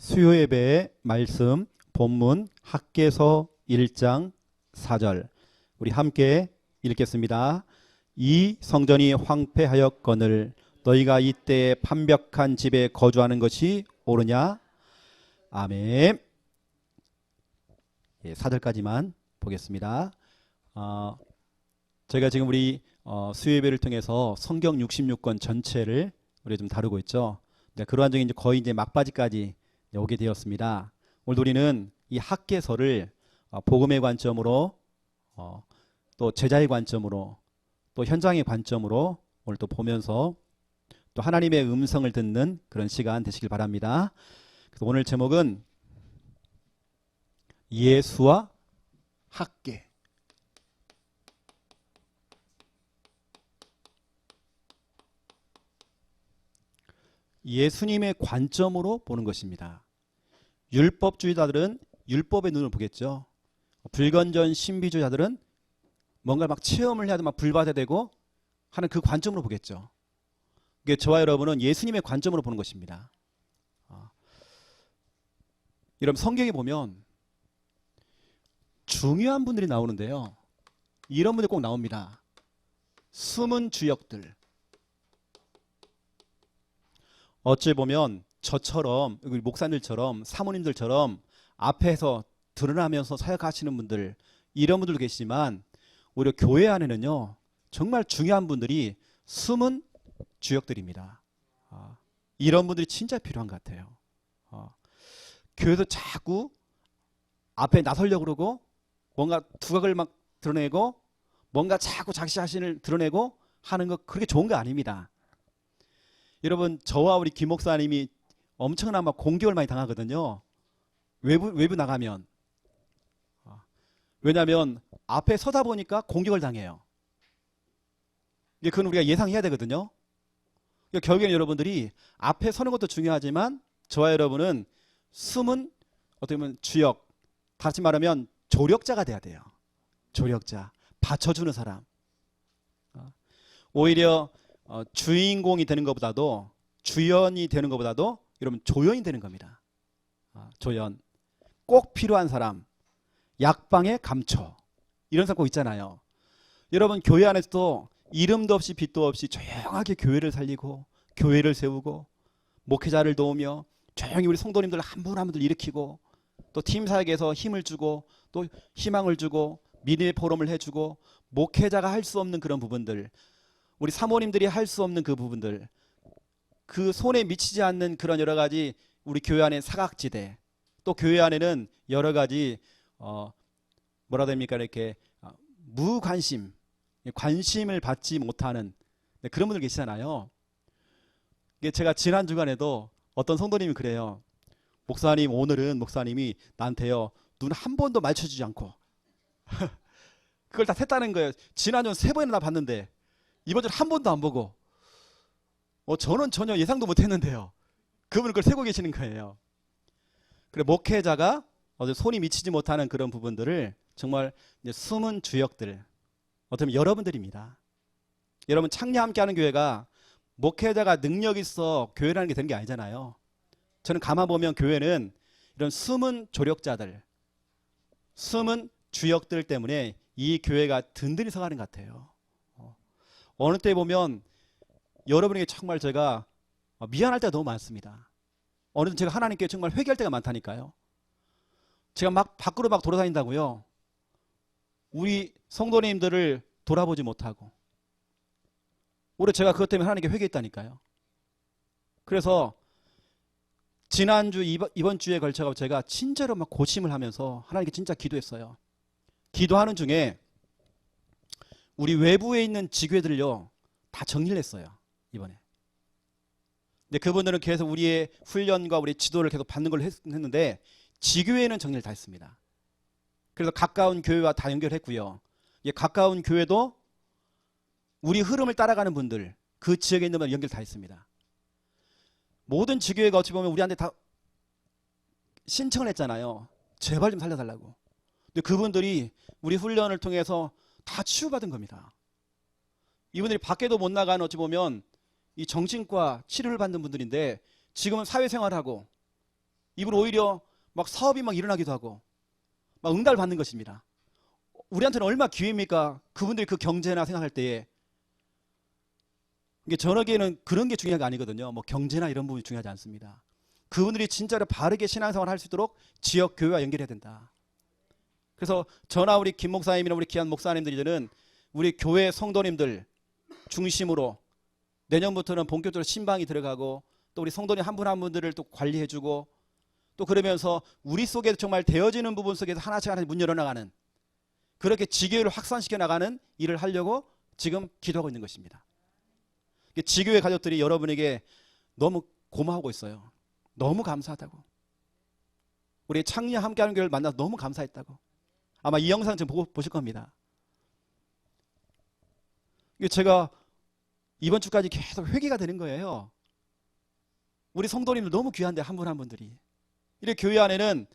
수요 예배의 말씀 본문 학개서 1장 4절 우리 함께 읽겠습니다. 이 성전이 황폐하였거늘 너희가 이때에 판벽한 집에 거주하는 것이 옳으냐? 아멘. 4절까지만 보겠습니다. 저희가 지금 우리 수요 예배를 통해서 성경 66권 전체를 우리 좀 다루고 있죠. 그러한 중에 이제 거의 이제 막바지까지 오게 되었습니다. 오늘 우리는 이 학개서를 복음의 관점으로 또 제자의 관점으로 또 현장의 관점으로 오늘 또 보면서 또 하나님의 음성을 듣는 그런 시간 되시길 바랍니다. 그래서 오늘 제목은 예수와 학개. 예수님의 관점으로 보는 것입니다. 율법주의자들은 율법의 눈을 보겠죠. 불건전 신비주의자들은 뭔가 막 체험을 해야 막 불받아야 되고 하는 그 관점으로 보겠죠. 이게 저와 여러분은 예수님의 관점으로 보는 것입니다. 여러분 성경에 보면 중요한 분들이 나오는데요. 이런 분들이 꼭 나옵니다. 숨은 주역들. 어찌 보면 저처럼 목사님들처럼 사모님들처럼 앞에서 드러나면서 사역하시는 분들 이런 분들도 계시지만 오히려 교회 안에는요 정말 중요한 분들이 숨은 주역들입니다. 이런 분들이 진짜 필요한 것 같아요. 교회에서 자꾸 앞에 나서려고 그러고 뭔가 두각을 막 드러내고 뭔가 자꾸 자기 자신을 드러내고 하는 거 그렇게 좋은 거 아닙니다. 여러분 저와 우리 김 목사님이 엄청난 막 공격을 많이 당하거든요. 외부 나가면. 왜냐하면 앞에 서다 보니까 공격을 당해요. 그건 우리가 예상해야 되거든요. 결국에는 여러분들이 앞에 서는 것도 중요하지만 저와 여러분은 숨은 어떻게 보면 주역, 다시 말하면 조력자가 돼야 돼요. 조력자, 받쳐주는 사람. 오히려 주인공이 되는 것보다도 주연이 되는 것보다도 여러분 조연이 되는 겁니다. 조연. 꼭 필요한 사람. 약방의 감초. 이런 사람 꼭 있잖아요. 여러분 교회 안에서도 이름도 없이 빛도 없이 조용하게 교회를 살리고 교회를 세우고 목회자를 도우며 조용히 우리 성도님들 한 분 한 분들 일으키고 또 팀 사역에서 힘을 주고 또 희망을 주고 미래의 포럼을 해주고 목회자가 할 수 없는 그런 부분들 우리 사모님들이 할 수 없는 그 부분들 그 손에 미치지 않는 그런 여러 가지 우리 교회 안에 사각지대 또 교회 안에는 여러 가지 뭐라 됩니까 이렇게 무관심 관심을 받지 못하는 그런 분들 계시잖아요. 제가 지난 주간에도 어떤 성도님이 그래요. 목사님 오늘은 목사님이 나한테요 눈 한 번도 맞춰주지 않고 그걸 다 샜다는 거예요. 지난주는 3번이나 봤는데 이번 주는 한 번도 안 보고 저는 전혀 예상도 못했는데요. 그분은 그걸 세고 계시는 거예요. 그래 목회자가 손이 미치지 못하는 그런 부분들을 정말 이제 숨은 주역들 어떻게 보면 여러분들입니다. 여러분 창녀 함께하는 교회가 목회자가 능력 있어 교회라는 게 되는 게 아니잖아요. 저는 가만 보면 교회는 이런 숨은 조력자들 숨은 주역들 때문에 이 교회가 든든히 서가는 것 같아요. 어느 때 보면 여러분에게 정말 제가 미안할 때가 너무 많습니다. 어느 때 제가 하나님께 정말 회개할 때가 많다니까요. 제가 막 밖으로 막 돌아다닌다고요. 우리 성도님들을 돌아보지 못하고 올해 제가 그것 때문에 하나님께 회개했다니까요. 그래서 지난주 이번 주에 걸쳐서 제가 진짜로 막 고심을 하면서 하나님께 진짜 기도했어요. 기도하는 중에 우리 외부에 있는 지교회들요 다 정리를 했어요. 이번에. 근데 그분들은 계속 우리의 훈련과 우리 지도를 계속 받는 걸 했는데 지교회는 정리를 다 했습니다. 그래서 가까운 교회와 다 연결했고요. 가까운 교회도 우리 흐름을 따라가는 분들 그 지역에 있는 분들 연결 다 했습니다. 모든 지교회가 어찌 보면 우리한테 다 신청을 했잖아요. 제발 좀 살려달라고. 근데 그분들이 우리 훈련을 통해서 다 치유받은 겁니다. 이분들이 밖에도 못 나가는 어찌 보면 이 정신과 치료를 받는 분들인데 지금은 사회생활하고 이분 오히려 막 사업이 막 일어나기도 하고 막 응답을 받는 것입니다. 우리한테는 얼마나 기회입니까? 그분들이 그 경제나 생각할 때에. 이게 저에게는 그런 게 중요한 게 아니거든요. 뭐 경제나 이런 부분이 중요하지 않습니다. 그분들이 진짜로 바르게 신앙생활을 할 수 있도록 지역 교회와 연결해야 된다. 그래서 저나 우리 김 목사님이나 우리 귀한 목사님들이들은 우리 교회 성도님들 중심으로 내년부터는 본격적으로 신방이 들어가고 또 우리 성도님 한 분 한 분들을 또 관리해주고 또 그러면서 우리 속에 정말 되어지는 부분 속에서 하나씩 하나씩 문 열어나가는 그렇게 지교회를 확산시켜 나가는 일을 하려고 지금 기도하고 있는 것입니다. 지교회 가족들이 여러분에게 너무 고마워하고 있어요. 너무 감사하다고. 우리 창녀 함께하는 교회를 만나서 너무 감사했다고. 아마 이 영상 지금 보실 겁니다. 제가 이번 주까지 계속 회개가 되는 거예요. 우리 성도님들 너무 귀한데 한 분 한 분들이. 이렇게 교회 안에는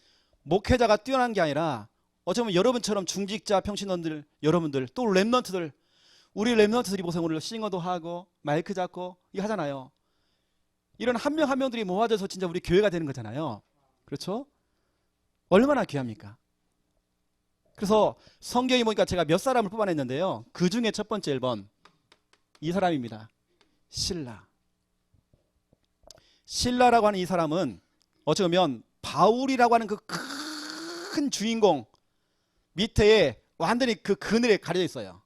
목회자가 뛰어난 게 아니라 어쩌면 여러분처럼 중직자 평신원들 여러분들 또 랩런트들 우리 랩런트들이 보세요. 오늘 싱어도 하고 마이크 잡고 이거 하잖아요. 이런 한 명 한 명들이 모아져서 진짜 우리 교회가 되는 거잖아요. 그렇죠? 얼마나 귀합니까? 그래서 성경에 보니까 제가 몇 사람을 뽑아냈는데요. 그 중에 첫 번째 1번 이 사람입니다. 실라. 실라라고 하는 이 사람은 어쩌면 바울이라고 하는 그 큰 주인공 밑에 완전히 그 그늘에 가려져 있어요.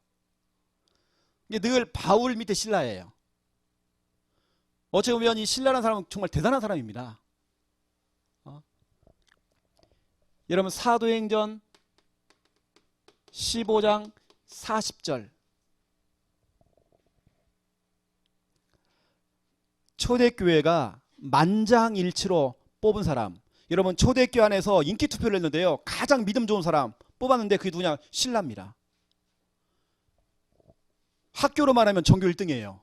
늘 바울 밑에 실라예요. 어찌 보면 이 신라라는 사람은 정말 대단한 사람입니다. 여러분 사도행전 15장 40절 초대교회가 만장일치로 뽑은 사람. 여러분 초대교회 안에서 인기 투표를 했는데요. 가장 믿음 좋은 사람 뽑았는데 그게 누구냐? 신라입니다. 학교로만 하면 전교 1등이에요.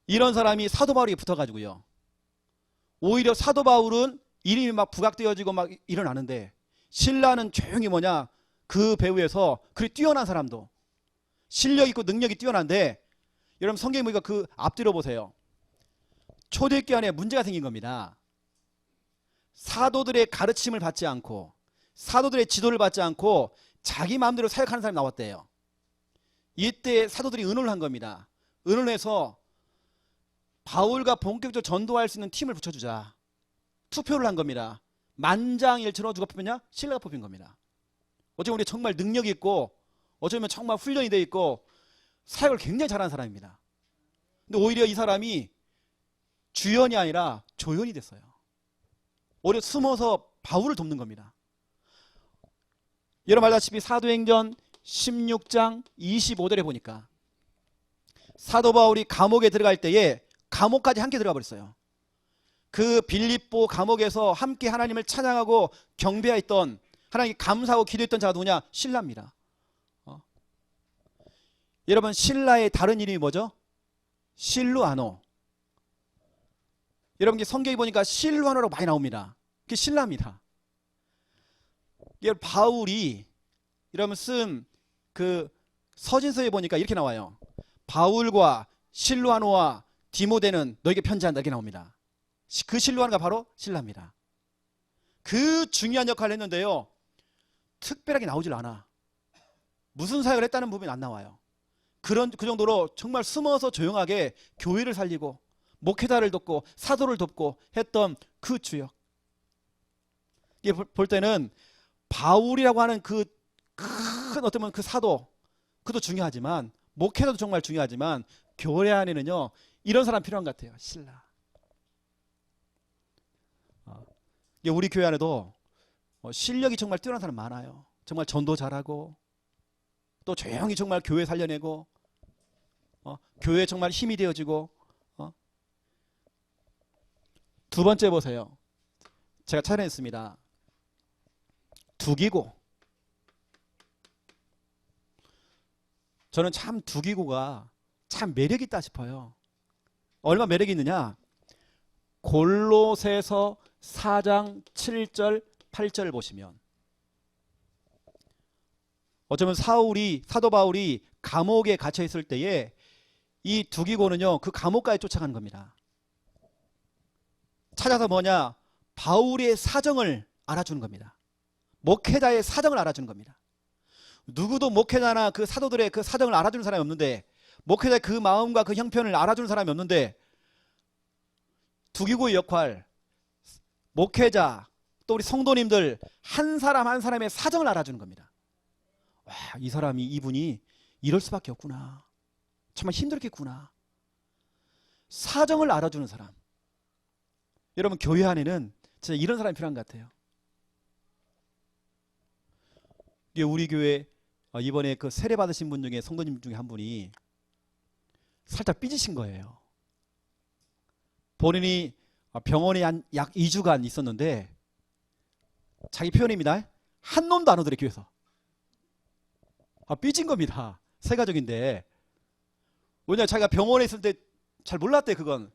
이런 사람이 사도 바울에게 붙어가지고요. 오히려 사도 바울은 이름이 막 부각되어지고 막 일어나는데 신라는 조용히 뭐냐 그 배후에서 그리 뛰어난 사람도 실력 있고 능력이 뛰어난데 여러분 성경에 보니까 그 앞뒤로 보세요. 초대교회 안에 문제가 생긴 겁니다. 사도들의 가르침을 받지 않고 사도들의 지도를 받지 않고 자기 마음대로 사역하는 사람이 나왔대요. 이때 사도들이 의논을 한 겁니다. 의논을 해서 바울과 본격적으로 전도할 수 있는 팀을 붙여주자. 투표를 한 겁니다. 만장일치로 누가 뽑혔냐? 신라가 뽑힌 겁니다. 어쩌면 우리 정말 능력이 있고 어쩌면 정말 훈련이 돼 있고 사역을 굉장히 잘하는 사람입니다. 근데 오히려 이 사람이 주연이 아니라 조연이 됐어요. 오히려 숨어서 바울을 돕는 겁니다. 여러분 알다시피 사도행전 16장 25절에 보니까 사도 바울이 감옥에 들어갈 때에 감옥까지 함께 들어가 버렸어요. 그 빌립보 감옥에서 함께 하나님을 찬양하고 경배했던 하나님께 감사하고 기도했던 자가 누구냐? 실라입니다. 여러분 실라의 다른 이름이 뭐죠? 실루아노. 여러분 성경에 보니까 실루아노라고 많이 나옵니다. 그게 실라입니다. 바울이 여러분 쓴 그 서신서에 보니까 이렇게 나와요. 바울과 실루아노와 디모데는 너에게 편지한다 이렇게 나옵니다. 그 실루아노가 바로 실라입니다. 그 중요한 역할을 했는데요. 특별하게 나오질 않아. 무슨 사역을 했다는 부분이 안 나와요. 그 정도로 정말 숨어서 조용하게 교회를 살리고 목회자를 돕고 사도를 돕고 했던 그 주역. 이게 볼 때는 바울이라고 하는 그 큰 어떤 그 사도 그것도 중요하지만 목회자도 정말 중요하지만 교회 안에는요 이런 사람 필요한 것 같아요. 신라. 우리 교회 안에도 실력이 정말 뛰어난 사람 많아요. 정말 전도 잘하고 또 조용히 정말 교회 살려내고 교회에 정말 힘이 되어지고 두 번째 보세요. 제가 찾아냈습니다. 두기고. 저는 참 두기고가 참 매력이 있다 싶어요. 얼마나 매력이 있느냐? 골로새서 4장 7절 8절을 보시면 어쩌면 사도 바울이 감옥에 갇혀 있을 때에 이 두기고는요 그 감옥까지 쫓아가는 겁니다. 찾아서 뭐냐? 바울의 사정을 알아주는 겁니다. 목회자의 사정을 알아주는 겁니다. 누구도 목회자나 그 사도들의 그 사정을 알아주는 사람이 없는데, 목회자의 그 마음과 그 형편을 알아주는 사람이 없는데, 두기고의 역할, 목회자 또 우리 성도님들 한 사람 한 사람의 사정을 알아주는 겁니다. 와, 이 사람이, 이분이 이럴 수밖에 없구나, 정말 힘들겠구나. 사정을 알아주는 사람. 여러분, 교회 안에는 진짜 이런 사람이 필요한 것 같아요. 우리 교회 이번에 그 세례 받으신 분 중에, 성도님 중에 한 분이 살짝 삐지신 거예요. 본인이 병원에 한 약 2주간 있었는데, 자기 표현입니다, 한 놈도 안 오더래, 교회에서. 삐진 겁니다. 세가족인데. 왜냐면 자기가 병원에 있을 때 잘 몰랐대. 그건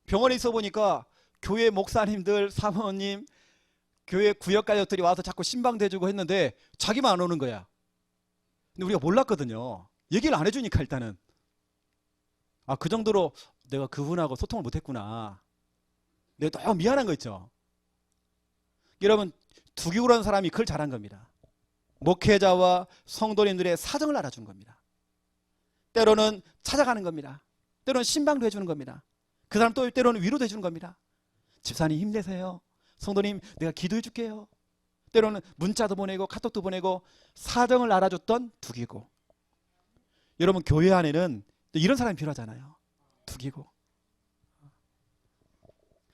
병원에 있어 보니까 교회 목사님들, 사모님, 교회 구역가족들이 와서 자꾸 신방도 해주고 했는데 자기만 안 오는 거야. 근데 우리가 몰랐거든요. 얘기를 안 해주니까. 일단은 그 정도로 내가 그분하고 소통을 못했구나, 내가 너무 미안한 거 있죠. 여러분, 두기고라는 사람이 그걸 잘한 겁니다. 목회자와 성도님들의 사정을 알아주는 겁니다. 때로는 찾아가는 겁니다. 때로는 신방도 해주는 겁니다. 그 사람 또 때로는 위로도 해주는 겁니다. 집사님 힘내세요, 성도님 내가 기도해 줄게요. 때로는 문자도 보내고 카톡도 보내고 사정을 알아줬던 두기고. 여러분, 교회 안에는 이런 사람이 필요하잖아요. 두기고.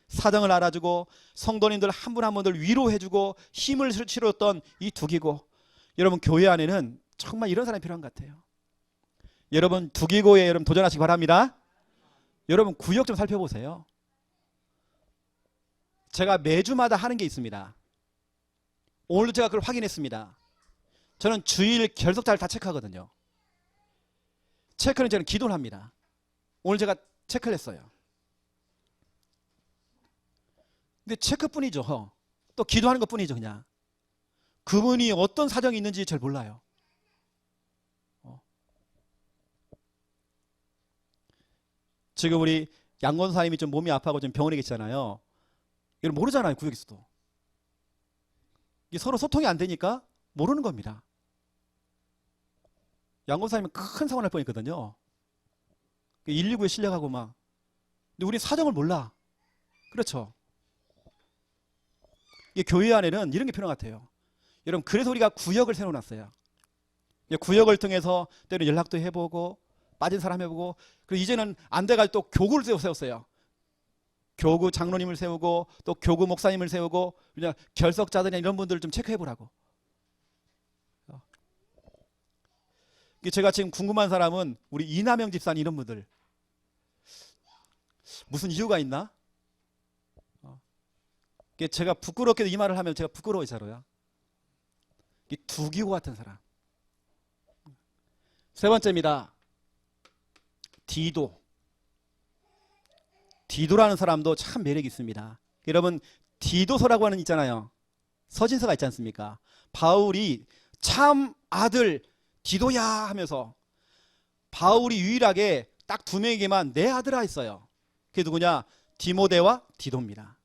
사정을 알아주고 성도님들 한 분 한 분들 위로해주고 힘을 실어줬던 이 두기고. 여러분, 교회 안에는 정말 이런 사람이 필요한 것 같아요. 여러분, 두기고에 여러분 도전하시기 바랍니다. 여러분, 구역 좀 살펴보세요. 제가 매주마다 하는 게 있습니다. 오늘도 제가 그걸 확인했습니다. 저는 주일 결석자를 다 체크하거든요. 체크는 저는 기도를 합니다. 오늘 제가 체크를 했어요. 근데 체크뿐이죠. 또 기도하는 것뿐이죠. 그냥 그분이 어떤 사정이 있는지 잘 몰라요. 지금 우리 양권사님이 좀 몸이 아파하고 좀 병원에 계시잖아요. 이걸 모르잖아요. 구역에서도 서로 소통이 안 되니까 모르는 겁니다. 양권사님은 큰 사고 날 뻔했거든요. 119에 실려가고 막. 근데 우리 사정을 몰라. 그렇죠. 이게 교회 안에는 이런 게 필요한 것 같아요. 여러분, 그래서 우리가 구역을 세워놨어요. 구역을 통해서 때로 연락도 해보고 빠진 사람 해보고, 그리고 이제는 안 돼가지고 또 교구를 세웠어요. 교구 장로님을 세우고 또 교구 목사님을 세우고, 그냥 결석자들이나 이런 분들을 좀 체크해보라고. 제가 지금 궁금한 사람은 우리 이남영 집사님 이런 분들 무슨 이유가 있나? 제가 부끄럽게도 이 말을 하면 제가 부끄러워져서요. 두기고 같은 사람. 세 번째입니다. 디도라는 사람도 참 매력이 있습니다. 여러분, 디도서라고 하는 있잖아요. 서신서가 있지 않습니까? 바울이 참 아들 디도야 하면서 바울이 유일하게 딱 두 명에게만 내 아들아 했어요. 그게 누구냐? 디모데와 디도입니다.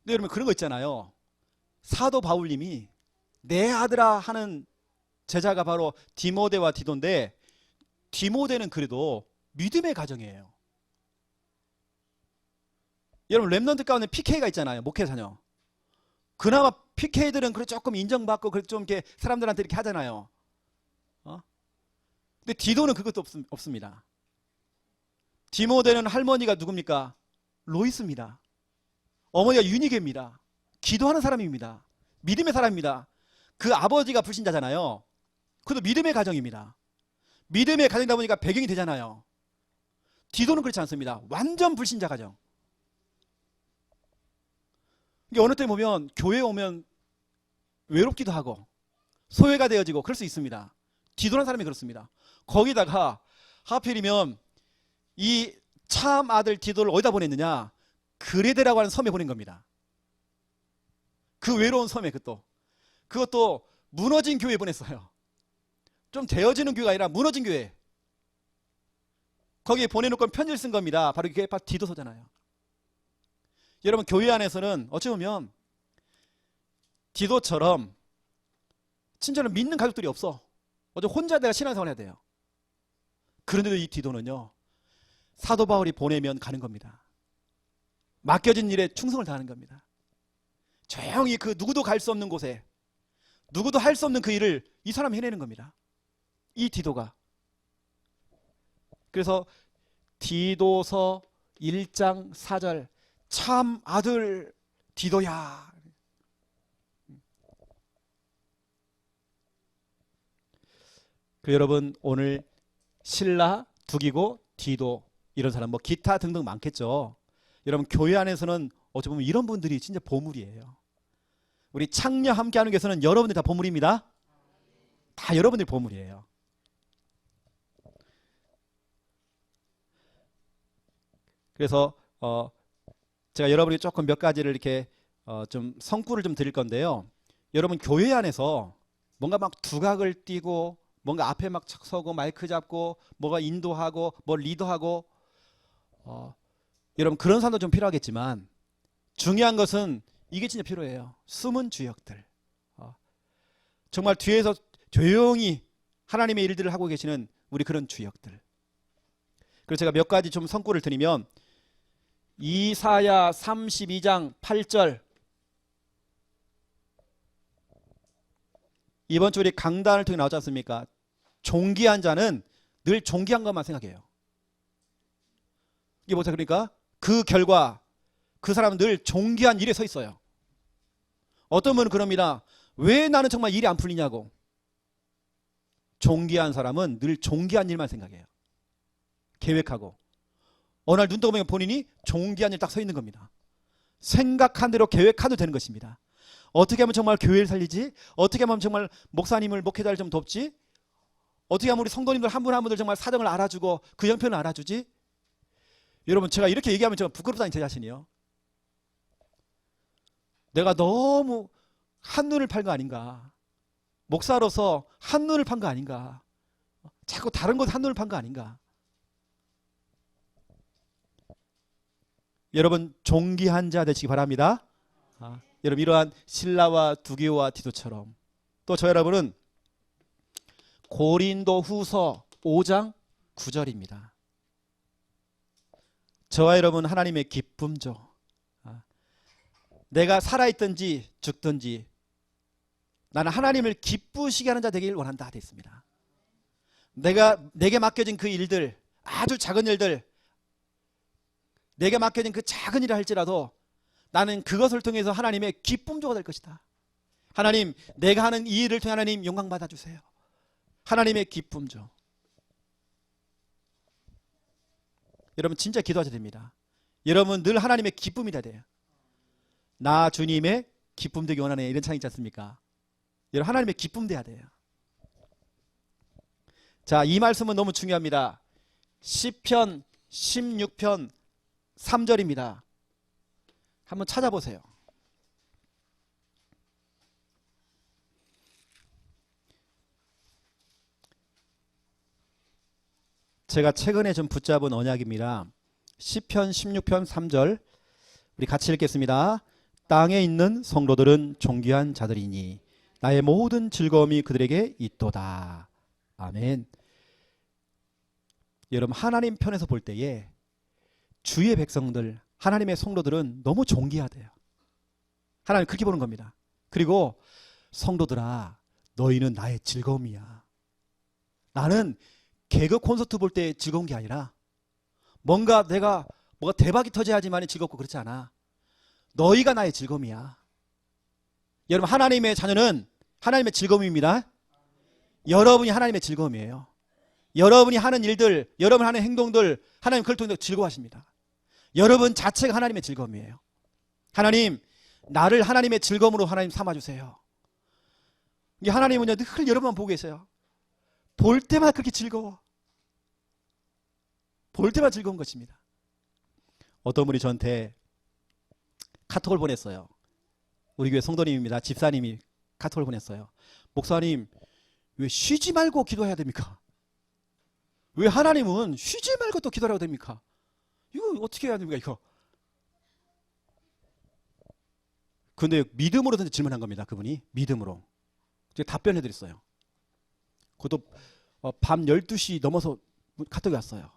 근데 여러분, 그런 거 있잖아요. 사도 바울님이 내 아들아 하는 제자가 바로 디모데와 디도인데, 디모데는 그래도 믿음의 가정이에요. 여러분, 렘넌트 가운데 PK가 있잖아요. 목회자녀. 그나마 PK들은 그래 조금 인정받고 그래 좀 이렇게 사람들한테 이렇게 하잖아요. 근데 디도는 그것도 없습니다. 디모데는 할머니가 누굽니까? 로이스입니다. 어머니가 유니게입니다. 기도하는 사람입니다. 믿음의 사람입니다. 그 아버지가 불신자잖아요. 그것도 믿음의 가정입니다. 믿음의 가정이다 보니까 배경이 되잖아요. 디도는 그렇지 않습니다. 완전 불신자 가정. 이게 어느 때 보면 교회에 오면 외롭기도 하고 소외가 되어지고 그럴 수 있습니다. 디도라는 사람이 그렇습니다. 거기다가 하필이면 이 참 아들 디도를 어디다 보냈느냐? 그레데라고 하는 섬에 보낸 겁니다. 그 외로운 섬에 그것도 무너진 교회에 보냈어요. 좀 되어지는 교회가 아니라 무너진 교회. 거기에 보내놓고 편지를 쓴 겁니다. 바로 그게 디도서잖아요. 여러분 교회 안에서는 어찌 보면 디도처럼 진짜로 믿는 가족들이 없어. 어제 혼자 내가 신앙생활 해야 돼요. 그런데도 이 디도는요, 사도 바울이 보내면 가는 겁니다. 맡겨진 일에 충성을 다하는 겁니다. 조용히 그 누구도 갈 수 없는 곳에, 누구도 할 수 없는 그 일을 이 사람이 해내는 겁니다. 이 디도가. 그래서 디도서 1장 4절, 참 아들 디도야. 그 여러분 오늘 실라, 두기고, 디도 이런 사람 뭐 기타 등등 많겠죠. 여러분 교회 안에서는 어찌 보면 이런 분들이 진짜 보물이에요. 우리 창녀 함께하는 교회에서는 여러분들 다 보물입니다. 다 여러분들이 보물이에요. 그래서 제가 여러분이 조금 몇 가지를 이렇게 좀 성구를 좀 드릴 건데요. 여러분 교회 안에서 뭔가 막 두각을 띠고 뭔가 앞에 막 서고 마이크 잡고 뭐가 인도하고 뭐 리더하고 여러분 그런 사람도 좀 필요하겠지만 중요한 것은 이게 진짜 필요해요. 숨은 주역들. 정말 뒤에서 조용히 하나님의 일들을 하고 계시는 우리 그런 주역들. 그래서 제가 몇 가지 좀 성구를 드리면 이사야 32장 8절, 이번 주 우리 강단을 통해 나오지 않습니까? 존귀한 자는 늘 존귀한 것만 생각해요. 이게 뭐죠? 그러니까 그 결과 그 사람은 늘 존귀한 일에 서 있어요. 어떤 분은 그럽니다. 왜 나는 정말 일이 안 풀리냐고. 존귀한 사람은 늘 존귀한 일만 생각해요. 계획하고 어느 날 눈 떠보면 본인이 존귀한 일 딱 서 있는 겁니다. 생각한 대로 계획해도 되는 것입니다. 어떻게 하면 정말 교회를 살리지? 어떻게 하면 정말 목사님을 목회자를 좀 돕지? 어떻게 하면 우리 성도님들 한 분 한 분들 정말 사정을 알아주고 그 형편을 알아주지? 여러분 제가 이렇게 얘기하면 제가 부끄럽다니 제 자신이요. 내가 너무 한눈을 팔 거 아닌가. 목사로서 한눈을 판 거 아닌가. 자꾸 다른 곳 한눈을 판 거 아닌가. 여러분 존귀한 자 되시기 바랍니다. 여러분 이러한 실라와 두기오와 디도처럼 또 저 여러분은 고린도 후서 5장 9절입니다. 저와 여러분 하나님의 기쁨죠. 내가 살아있든지 죽든지 나는 하나님을 기쁘시게 하는 자 되길 원한다 되어 있습니다. 내게 맡겨진 그 일들, 아주 작은 일들, 내게 맡겨진 그 작은 일을 할지라도 나는 그것을 통해서 하나님의 기쁨조가 될 것이다. 하나님, 내가 하는 이 일을 통해 하나님 영광 받아주세요. 하나님의 기쁨조. 여러분 진짜 기도하셔야 됩니다. 여러분 늘 하나님의 기쁨이 돼야 돼요. 나 주님의 기쁨 되기 원하네, 이런 창이 있지 않습니까? 여러분 하나님의 기쁨 돼야 돼요. 자, 이 말씀은 너무 중요합니다. 시편 16편 3절입니다. 한번 찾아보세요. 제가 최근에 좀 붙잡은 언약입니다. 시편 16편 3절 우리 같이 읽겠습니다. 땅에 있는 성도들은 존귀한 자들이니 나의 모든 즐거움이 그들에게 있도다. 아멘. 여러분 하나님 편에서 볼 때에 주의 백성들, 하나님의 성도들은 너무 존귀하대요. 하나님 그렇게 보는 겁니다. 그리고 성도들아, 너희는 나의 즐거움이야. 나는 개그 콘서트 볼 때 즐거운 게 아니라 뭔가 내가 뭐가 대박이 터져야지만 즐겁고 그렇지 않아. 너희가 나의 즐거움이야. 여러분 하나님의 자녀는 하나님의 즐거움입니다. 여러분이 하나님의 즐거움이에요. 여러분이 하는 일들, 여러분 하는 행동들 하나님 그걸 통해서 즐거워하십니다. 여러분 자체가 하나님의 즐거움이에요. 하나님, 나를 하나님의 즐거움으로 하나님 삼아주세요. 하나님은요 늘 여러분만 보고 계세요. 볼 때마다 그렇게 즐거워. 볼 때마다 즐거운 것입니다. 어떤 분이 저한테 카톡을 보냈어요. 우리 교회 성도님입니다. 집사님이 카톡을 보냈어요. 목사님, 왜 쉬지 말고 기도해야 됩니까? 왜 하나님은 쉬지 말고 또 기도하라고 됩니까? 이거 어떻게 해야 됩니까 이거? 근데 믿음으로 질문한 겁니다. 그분이 믿음으로. 제가 답변해 드렸어요. 그것도 밤 12시 넘어서 카톡이 왔어요.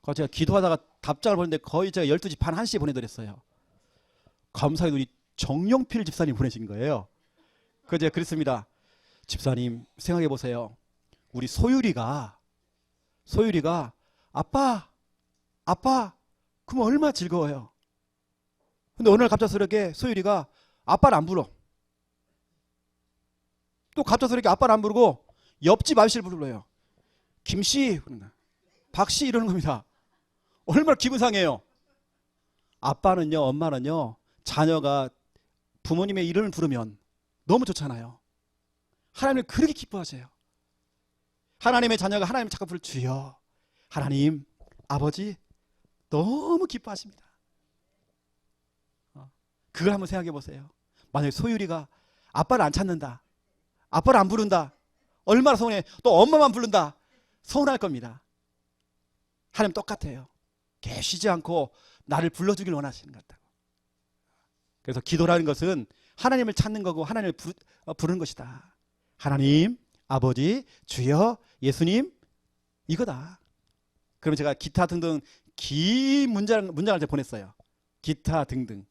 그래서 제가 기도하다가 답장을 보냈는데 거의 제가 12시 반 1시에 보내드렸어요. 감사히 우리 정용필 집사님 보내신 거예요. 그래서 제가 그랬습니다. 집사님 생각해 보세요. 우리 소율이가 아빠 그럼 얼마나 즐거워요. 근데 어느 날 갑작스럽게 소율이가 아빠를 안 불러. 또 갑작스럽게 아빠를 안 부르고 옆집 아저씨를 불러요. 김씨, 박씨 이러는 겁니다. 얼마나 기분 상해요. 아빠는요, 엄마는요, 자녀가 부모님의 이름을 부르면 너무 좋잖아요. 하나님을 그렇게 기뻐하세요. 하나님의 자녀가 하나님 자꾸 부를 주여, 하나님, 아버지 너무 기뻐하십니다. 그걸 한번 생각해 보세요. 만약에 소율이가 아빠를 안 찾는다, 아빠를 안 부른다, 얼마나 서운해. 또 엄마만 부른다, 서운할 겁니다. 하나님 똑같아요. 계속 쉬지 않고 나를 불러주길 원하시는 것 같다고. 그래서 기도라는 것은 하나님을 찾는 거고 하나님을 부르는 것이다. 하나님, 아버지, 주여, 예수님, 이거다. 그러면 제가 기타 등등 긴 문장을 제가 보냈어요. 기타 등등.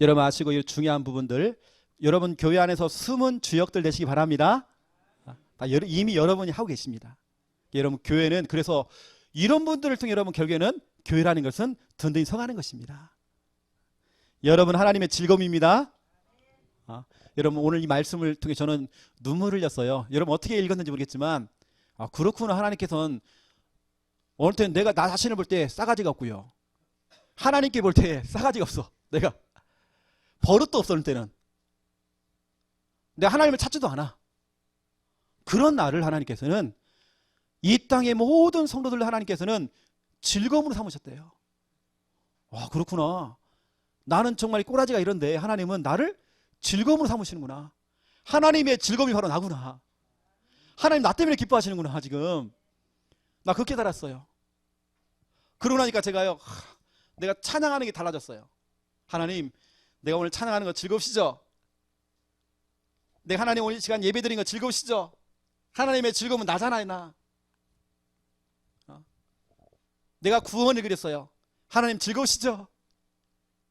여러분 아시고 이 중요한 부분들, 여러분 교회 안에서 숨은 주역들 되시기 바랍니다. 이미 여러분이 하고 계십니다. 여러분 교회는 그래서 이런 분들을 통해 여러분 결국에는 교회라는 것은 든든히 서가는 것입니다. 여러분 하나님의 즐거움입니다. 여러분 오늘 이 말씀을 통해 저는 눈물을 흘렸어요. 여러분 어떻게 읽었는지 모르겠지만 그렇구나. 하나님께서는 어느 때는 내가 나 자신을 볼 때 싸가지가 없고요, 하나님께 볼 때 싸가지가 없어. 내가 버릇도 없어. 어느 때는 내가 하나님을 찾지도 않아. 그런 나를 하나님께서는 이 땅의 모든 성도들 하나님께서는 즐거움으로 삼으셨대요. 와, 그렇구나. 나는 정말 꼬라지가 이런데 하나님은 나를 즐거움으로 삼으시는구나. 하나님의 즐거움이 바로 나구나. 하나님 나 때문에 기뻐하시는구나. 지금 나 그렇게 달았어요. 그러고 나니까 제가요, 내가 찬양하는 게 달라졌어요. 하나님, 내가 오늘 찬양하는 거 즐거우시죠? 내가 하나님 오늘 이 시간 예배 드린 거 즐거우시죠? 하나님의 즐거움은 나잖아요. 나. 내가 구원을 그렸어요. 하나님 즐거우시죠?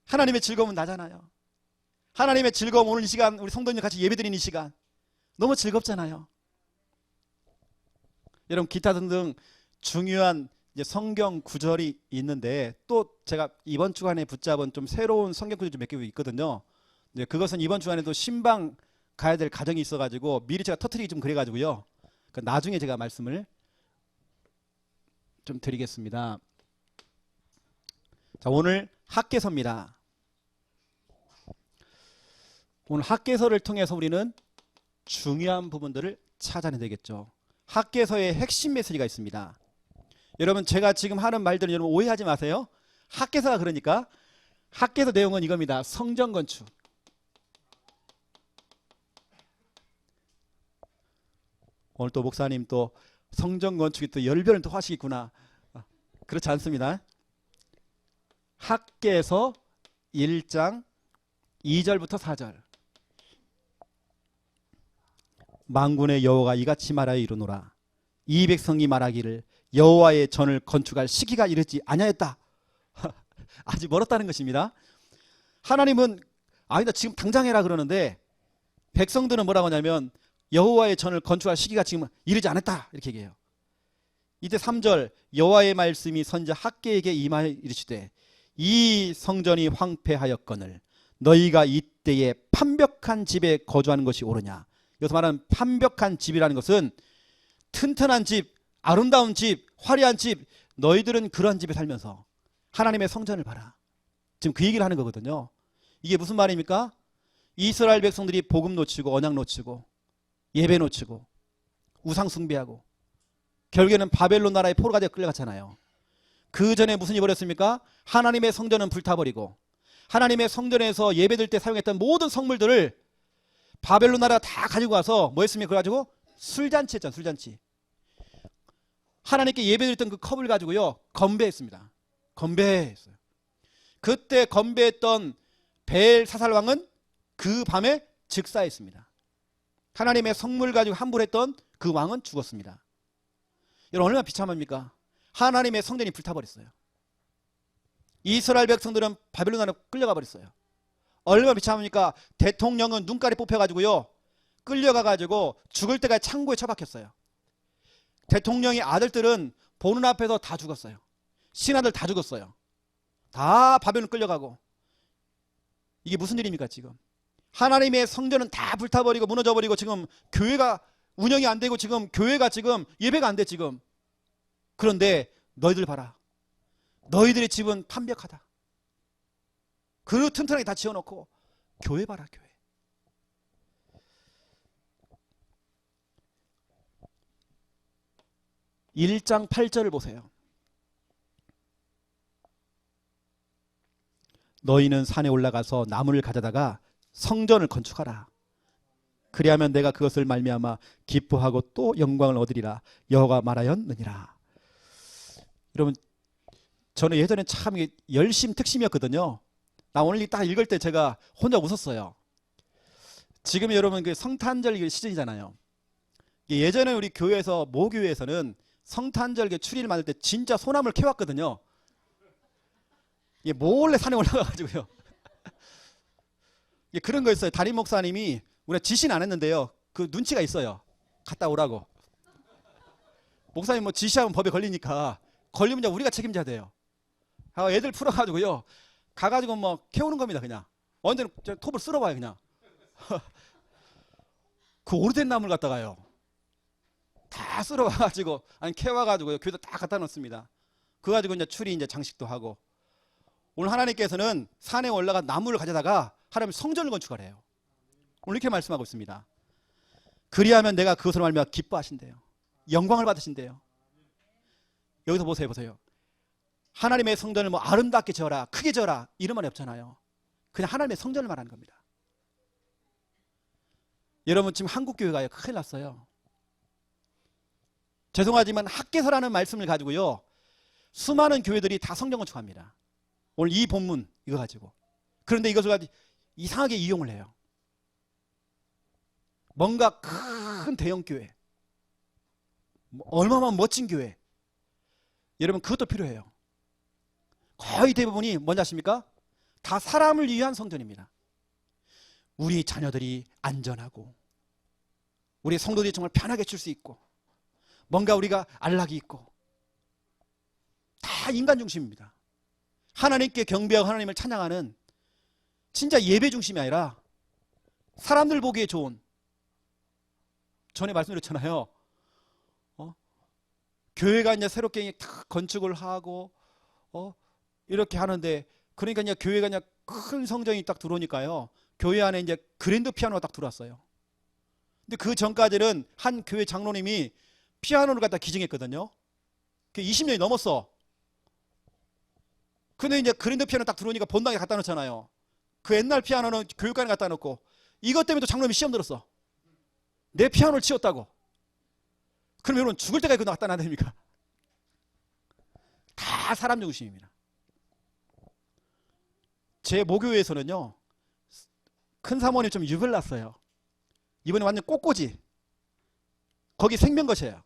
하나님의 즐거움은 나잖아요. 하나님의 즐거움, 오늘 이 시간 우리 성도님 같이 예배 드린 이 시간 너무 즐겁잖아요. 여러분 기타 등등 중요한 이제 성경 구절이 있는데, 또 제가 이번 주간에 붙잡은 좀 새로운 성경 구절이 몇 개 있거든요. 이제 그것은 이번 주간에도 신방 가야 될 가정이 있어가지고 미리 제가 터트리기 좀 그래가지고요. 나중에 제가 말씀을 좀 드리겠습니다. 자, 오늘 학개서입니다. 오늘 학개서를 통해서 우리는 중요한 부분들을 찾아내야 되겠죠. 학개서의 핵심 메시지가 있습니다. 여러분 제가 지금 하는 말들은 여러분 오해하지 마세요. 학개서가 그러니까 학개서 내용은 이겁니다. 성전 건축. 오늘 또 목사님 또 성전 건축이 또 열변을 또 하시겠구나. 그렇지 않습니다. 학개서 1장 2절부터 4절. 만군의 여호와가 이같이 말하여 이르노라. 이 백성이 말하기를 여호와의 전을 건축할 시기가 이르지 아니하였다. 아직 멀었다는 것입니다. 하나님은 아니다 지금 당장 해라 그러는데, 백성들은 뭐라고 하냐면 여호와의 전을 건축할 시기가 지금 이르지 않았다 이렇게 얘기해요. 이때 3절, 여호와의 말씀이 선지자 학개에게 임하여 이르시되 이 성전이 황폐하였거늘 너희가 이때에 판벽한 집에 거주하는 것이 옳으냐. 여기서 말하는 판벽한 집이라는 것은 튼튼한 집, 아름다운 집, 화려한 집. 너희들은 그런 집에 살면서 하나님의 성전을 봐라. 지금 그 얘기를 하는 거거든요. 이게 무슨 말입니까? 이스라엘 백성들이 복음 놓치고 언약 놓치고 예배 놓치고 우상 숭배하고 결국에는 바벨론 나라의 포로가 되어 끌려갔잖아요. 그 전에 무슨 일이 벌였습니까? 하나님의 성전은 불타버리고 하나님의 성전에서 예배드릴 때 사용했던 모든 성물들을 바벨론 나라가 다 가지고 와서 뭐 했습니까? 그래가지고 술잔치 했잖아요. 술잔치. 하나님께 예배드렸던 그 컵을 가지고요 건배했습니다. 건배했어요. 그때 건배했던 벨사살왕은 그 밤에 즉사했습니다. 하나님의 성물 가지고 함부했던 그 왕은 죽었습니다. 여러분 얼마나 비참합니까? 하나님의 성전이 불타버렸어요. 이스라엘 백성들은 바벨론으로 끌려가 버렸어요. 얼마나 비참합니까? 대통령은 눈깔이 뽑혀가지고요 끌려가가지고 죽을 때까지 창고에 처박혔어요. 대통령의 아들들은 보는 앞에서 다 죽었어요. 신하들 다 죽었어요. 다 바벨론 끌려가고. 이게 무슨 일입니까 지금? 하나님의 성전은 다 불타버리고 무너져버리고 지금 교회가 운영이 안 되고 지금 교회가 지금 예배가 안 돼 지금. 그런데 너희들 봐라. 너희들의 집은 판벽하다. 그릇 튼튼하게 다 지어놓고 교회 봐라 교회. (1장 8절을) 보세요. 너희는 산에 올라가서 나무를 가져다가 성전을 건축하라. 그리하면 내가 그것을 말미암아 기뻐하고 또 영광을 얻으리라. 여호와가 말하였느니라. 여러분 저는 예전에 참 열심 특심이었거든요. 나 오늘 딱 읽을 때 제가 혼자 웃었어요. 지금 여러분 그 성탄절 시즌이잖아요. 예전에 우리 교회에서 모교회에서는 성탄절 추리를 만들 때 진짜 소나무를 캐왔거든요. 몰래 산에 올라가가지고요. 그런 거 있어요. 담임 목사님이 우리가 지시는 안 했는데요. 그 눈치가 있어요. 갔다 오라고. 목사님 뭐 지시하면 법에 걸리니까 걸리면 이제 우리가 책임져야 돼요. 애들 풀어가지고요. 가가지고 뭐 캐오는 겁니다. 그냥. 언제는 톱을 쓸어봐요 그냥. 그 오래된 나무를 갖다가요. 다 쓸어와가지고 아니 캐와가지고요. 교회도 다 갖다 놓습니다. 그거 가지고 이제 추리 이제 장식도 하고. 오늘 하나님께서는 산에 올라가 나무를 가져다가 하나님 성전을 건축하래요. 오늘 이렇게 말씀하고 있습니다. 그리하면 내가 그것으로 말미암아 기뻐하신대요. 영광을 받으신대요. 여기서 보세요. 하나님의 성전을 뭐 아름답게 지어라, 크게 지어라 이런 말이 없잖아요. 그냥 하나님의 성전을 말하는 겁니다. 여러분 지금 한국 교회가 큰일 났어요. 죄송하지만 학개서라는 말씀을 가지고요 수많은 교회들이 다 성전 건축합니다. 오늘 이 본문 이거 가지고. 그런데 이것을 가지고 이상하게 이용을 해요. 뭔가 큰 대형 교회, 얼마나 멋진 교회. 여러분 그것도 필요해요. 거의 대부분이 뭔지 아십니까? 다 사람을 위한 성전입니다. 우리 자녀들이 안전하고 우리 성도들이 정말 편하게 칠 수 있고 뭔가 우리가 안락이 있고 다 인간 중심입니다. 하나님께 경배하고 하나님을 찬양하는 진짜 예배 중심이 아니라 사람들 보기에 좋은, 전에 말씀드렸잖아요. 교회가 이제 새롭게 다 건축을 하고 이렇게 하는데, 그러니까 이제 교회가 이제 큰 성전이 딱 들어오니까요. 교회 안에 이제 그랜드 피아노가 딱 들어왔어요. 근데 그 전까지는 한 교회 장로님이 피아노를 갖다 기증했거든요. 그게 20년이 넘었어. 근데 이제 그랜드 피아노 딱 들어오니까 본당에 갖다 놓잖아요. 그 옛날 피아노는 교육관에 갖다 놓고, 이것 때문에 또 장로님이 시험 들었어. 내 피아노를 치웠다고. 그럼 여러분 죽을 때까지 그거 갖다 놔야 됩니까? 다 사람 중심입니다. 제 모교회에서는요, 큰 사모님 좀 유별 났어요. 이번에 완전 꽃꽂이. 거기 생명것이에요.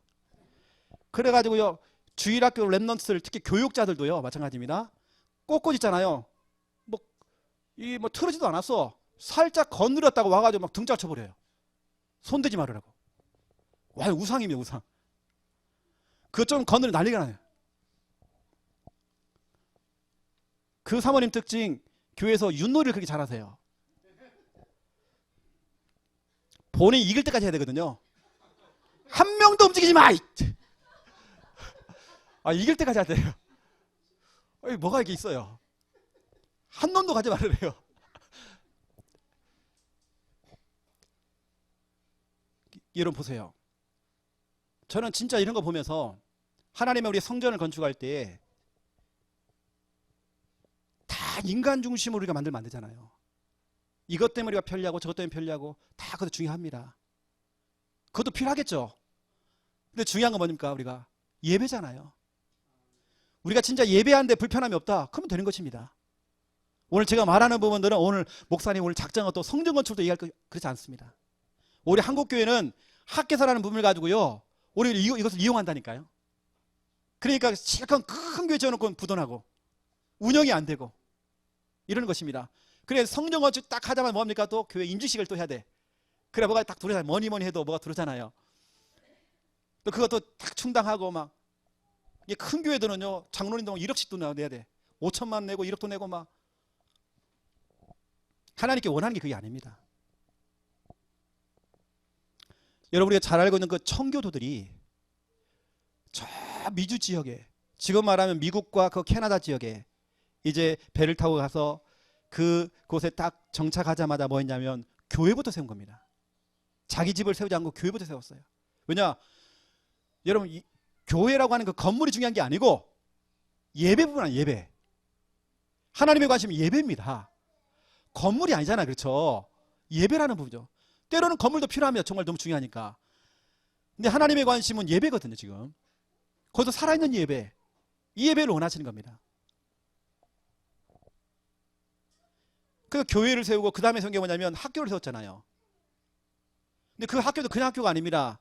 그래가지고요, 주일학교 랩넌트들, 특히 교육자들도요, 마찬가지입니다. 꽃꽂이 있잖아요. 뭐 틀어지도 않았어. 살짝 건드렸다고 와가지고 막 등짝 쳐버려요. 손대지 말으라고. 와, 우상입니다, 우상. 그거 좀 건드리면 난리가 나요. 그 사모님 특징, 교회에서 윷놀이를 그렇게 잘하세요. 본인이 이길 때까지 해야 되거든요. 한 명도 움직이지 마! 이길 때까지 해야 돼요. 뭐가 이렇게 있어요. 한 놈도 가지 말으래요. 여러분 보세요. 저는 진짜 이런 거 보면서 하나님의 우리 성전을 건축할 때 다 인간 중심으로 우리가 만들면 안 되잖아요. 이것 때문에 우리가 편리하고 저것 때문에 편리하고 다 그것도 중요합니다. 그것도 필요하겠죠. 근데 중요한 건 뭡니까? 우리가 예배잖아요. 우리가 진짜 예배하는데 불편함이 없다, 그러면 되는 것입니다. 오늘 제가 말하는 부분들은 오늘 목사님 오늘 작정하고 또 성전 건축도 얘기할 거 그렇지 않습니다. 우리 한국교회는 학개설하는 부분을 가지고요. 우리 이것을 이용한다니까요. 그러니까 실컷 큰 교회 지어놓고 부도나고 운영이 안 되고 이러는 것입니다. 그래서 성전 건축 딱 하자마자 뭡니까? 또 교회 임직식을 또 해야 돼. 그래 뭐가 딱 들어오잖아요. 뭐니 해도 뭐가 들어오잖아요. 또 그것도 딱 충당하고 막 이게 큰 교회들은요 장로님도 1억씩도 내야 돼. 5천만 내고 1억도 내고 막 하나님께 원하는 게 그게 아닙니다. 여러분 우리가 잘 알고 있는 그 청교도들이 저 미주 지역에 지금 말하면 미국과 그 캐나다 지역에 이제 배를 타고 가서 그곳에 딱 정착하자마자 뭐 했냐면 교회부터 세운 겁니다. 자기 집을 세우지 않고 교회부터 세웠어요. 왜냐? 여러분 교회라고 하는 그 건물이 중요한 게 아니고 예배뿐 아니에요. 예배. 하나님의 관심은 예배입니다. 건물이 아니잖아요. 그렇죠? 예배라는 부분이죠. 때로는 건물도 필요합니다. 정말 너무 중요하니까. 근데 하나님의 관심은 예배거든요. 지금 거기서 살아있는 예배, 이 예배를 원하시는 겁니다. 그래서 교회를 세우고 그 다음에 세운 게 뭐냐면 학교를 세웠잖아요. 근데 그 학교도 그냥 학교가 아닙니다.